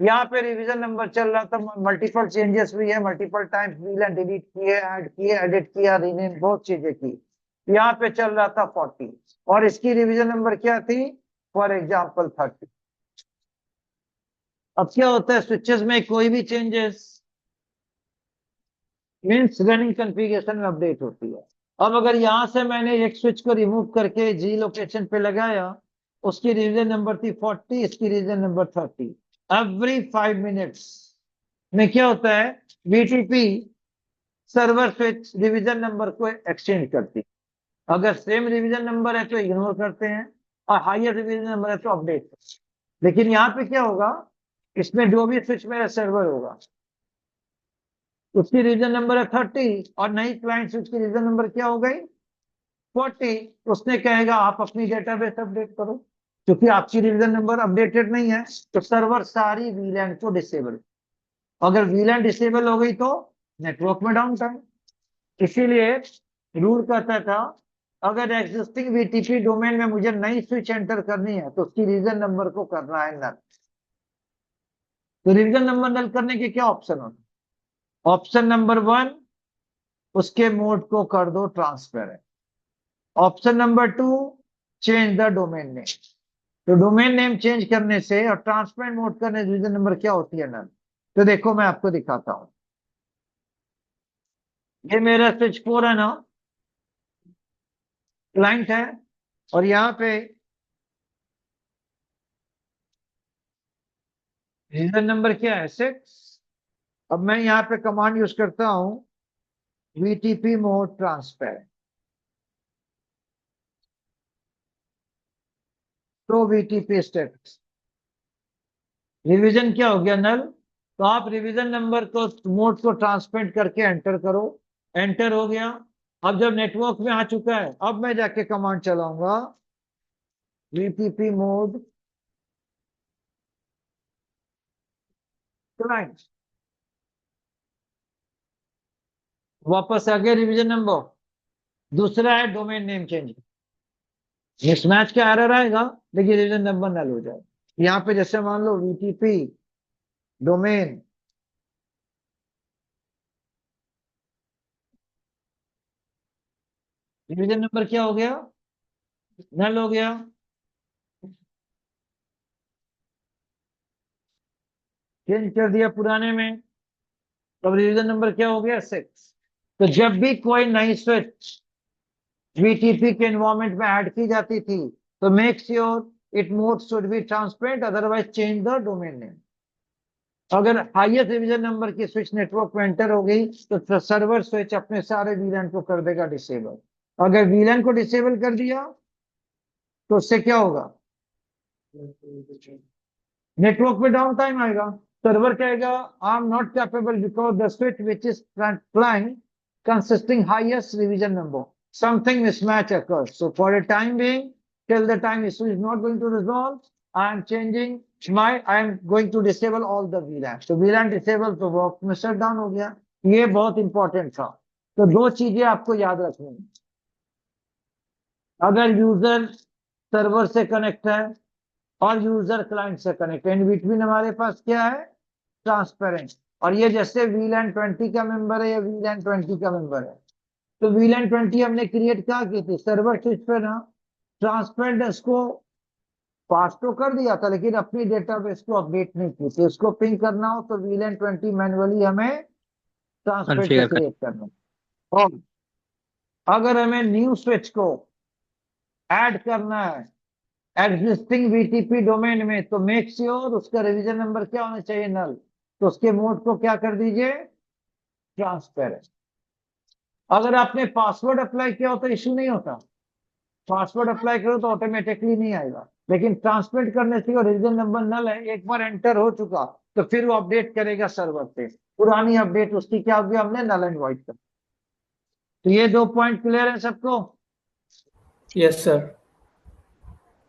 यहाँ पे रिवीजन नंबर चल रहा था, मल्टीपल चेंजेस हुई है, मल्टीपल टाइम्स VLAN डिलीट किए, ऐड किए, एडिट किया, रीनेम, बहुत चीजें की। यहाँ पे चल रहा था 40 और इसकी रिवीजन नंबर क्या थी, फॉर एग्जाम्पल 30। अब क्या होता है, स्विचेस में कोई भी चेंजेस मीन्स रनिंग कॉन्फ़िगरेशन में अपडेट होती है। अब अगर यहां से मैंने एक स्विच को रिमूव करके G लोकेशन पे लगाया, उसकी रिवीजन नंबर थी 40, इसकी रिवीजन नंबर 30, एवरी 5 मिनट्स में क्या होता है, BTP server switch revision number को एक्सचेंज करती है। अगर सेम रिवीजन नंबर है तो इग्नोर करते हैं, और हायर रिवीजन नंबर है तो अपडेट। लेकिन यहाँ पे क्या होगा, इसमें जो भी स्विच मेरा सर्वर होगा उसकी रीजन नंबर है 30, और नई क्लाइंट स्विच की रीजन नंबर क्या हो गई, 40। उसने कहेगा आप अपनी डेटाबेस अपडेट करो, क्योंकि आपकी रीजन नंबर अपडेटेड नहीं है, तो सर्वर सारी VLAN को डिसेबल। अगर VLAN डिसेबल हो गई तो नेटवर्क में डाउन टाइम। इसीलिए रूल कहता था, अगर एग्जिस्टिंग BTP डोमेन में मुझे नई स्विच एंटर करनी है तो उसकी रीजन नंबर को करना है नल। तो रीजन नंबर नल करने के क्या ऑप्शन होते? ऑप्शन नंबर 1, उसके मोड को कर दो transparent. Option number 2, change the domain name. तो डोमेन नेम चेंज करने से और ट्रांसपेरेंट मोड करने से रीजन नंबर क्या होती है, नल। तो देखो मैं आपको दिखाता हूं, ये मेरा स्विच 4 है ना, क्लाइंट है, और यहां पे रीजन नंबर क्या है, 6। अब मैं यहाँ पे कमांड यूज करता हूं, VTP मोड ट्रांसपेरेंट, तो VTP स्टेटस रिवीजन क्या हो गया, नल। तो आप रिवीजन नंबर को, मोड को ट्रांसपेरेंट करके एंटर करो, एंटर हो गया। अब जब नेटवर्क में आ चुका है, अब मैं जाके कमांड चलाऊंगा, VTP मोड क्लाइंट, वापस आ गया रिवीजन नंबर। दूसरा है डोमेन नेम चेंज। मिसमैच का एरर आएगा, देखिए रिवीजन नंबर नल हो जाए। यहाँ पे जैसे मान लो VTP डोमेन, रिवीजन नंबर क्या हो गया, नल हो गया। चेंज कर दिया पुराने में, तो रिवीजन नंबर क्या हो गया 6। तो जब भी कोई नई स्विच VTP के एनवायरमेंट में ऐड की जाती थी, तो make sure it mode should be transparent, otherwise change the domain name. अगर हाईएस्ट रिवीजन नंबर की स्विच नेटवर्क में एंटर हो गई, तो सर्वर स्विच अपने सारे वीलैन को कर देगा डिसेबल। अगर वीलैन को डिसेबल कर दिया तो उससे क्या होगा, नेटवर्क पे डाउन टाइम आएगा। सर्वर कहेगा I am not capable because the switch which is client consisting highest revision number, something mismatch occurs. So for a time being, till the time issue is not going to resolve, I am going to disable all the VLAN. So VLAN disable तो work में shut down हो गया। ये बहुत important था। तो दो चीजें आपको याद रखनी है। अगर यूजर सर्वर से कनेक्ट है और यूजर क्लाइंट से कनेक्ट है, इन बिटवीन हमारे पास क्या है, ट्रांसपेरेंट। और ये जैसे VLAN 20 का मेंबर है या VLAN 20 का मेंबर है, तो VLAN 20 हमने क्रिएट क्या की थी, सर्वर स्विच पे ना ट्रांसपेरेंट इसको पास तो कर दिया था, लेकिन अपनी डेटाबेस को अपडेट नहीं की थी। उसको पिंग करना हो तो VLAN 20 मैनुअली हमें ट्रांसपेरेंट पे कॉन्फ़िगर कर। क्रिएट करना। और अगर हमें न्यू स्विच को ऐड करना है एग्जिस्टिंग VTP डोमेन में, तो मेक श्योर उसका रिवीजन नंबर क्या होना चाहिए, नल। तो उसके मोड को क्या कर दीजिए, ट्रांसपेरेंट। अगर आपने पासवर्ड अप्लाई किया हो तो इश्यू नहीं होता, पासवर्ड अप्लाई करो तो ऑटोमेटिकली नहीं आएगा। लेकिन ट्रांसपेरेंट करने से रिवीजन नंबर नल है, एक बार एंटर हो चुका तो फिर वो अपडेट करेगा सर्वर पे, पुरानी अपडेट उसकी क्या होगी, हमने नल एंड वॉइड कर। तो ये दो पॉइंट क्लियर है सबको। Yes sir.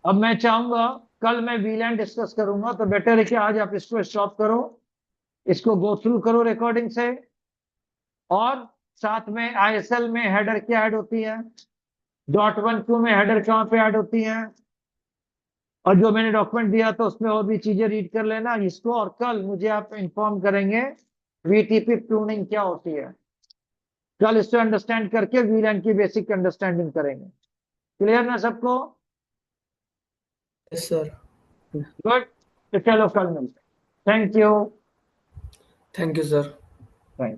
अब मैं चाहूंगा कल मैं VLAN डिस्कस करूंगा, तो बेटर है कि आज आप इसको स्टॉप करो, इसको गो थ्रू करो रिकॉर्डिंग से, और साथ में ISL में हेडर क्या ऐड होती है, .1q में हेडर कहाँ पे ऐड होती है, और जो मैंने डॉक्यूमेंट दिया था उसमें और भी चीजें रीड कर लेना इसको। और कल मुझे आप इंफॉर्म करेंगे VTP ट्यूनिंग क्या होती है। कल इसको अंडरस्टैंड करके VLAN की बेसिक अंडरस्टैंडिंग करेंगे। क्लियर ना सबको? Yes sir. गुड। तो चलो कल मिलते हैं। Thank you. Thank you sir. Thank you.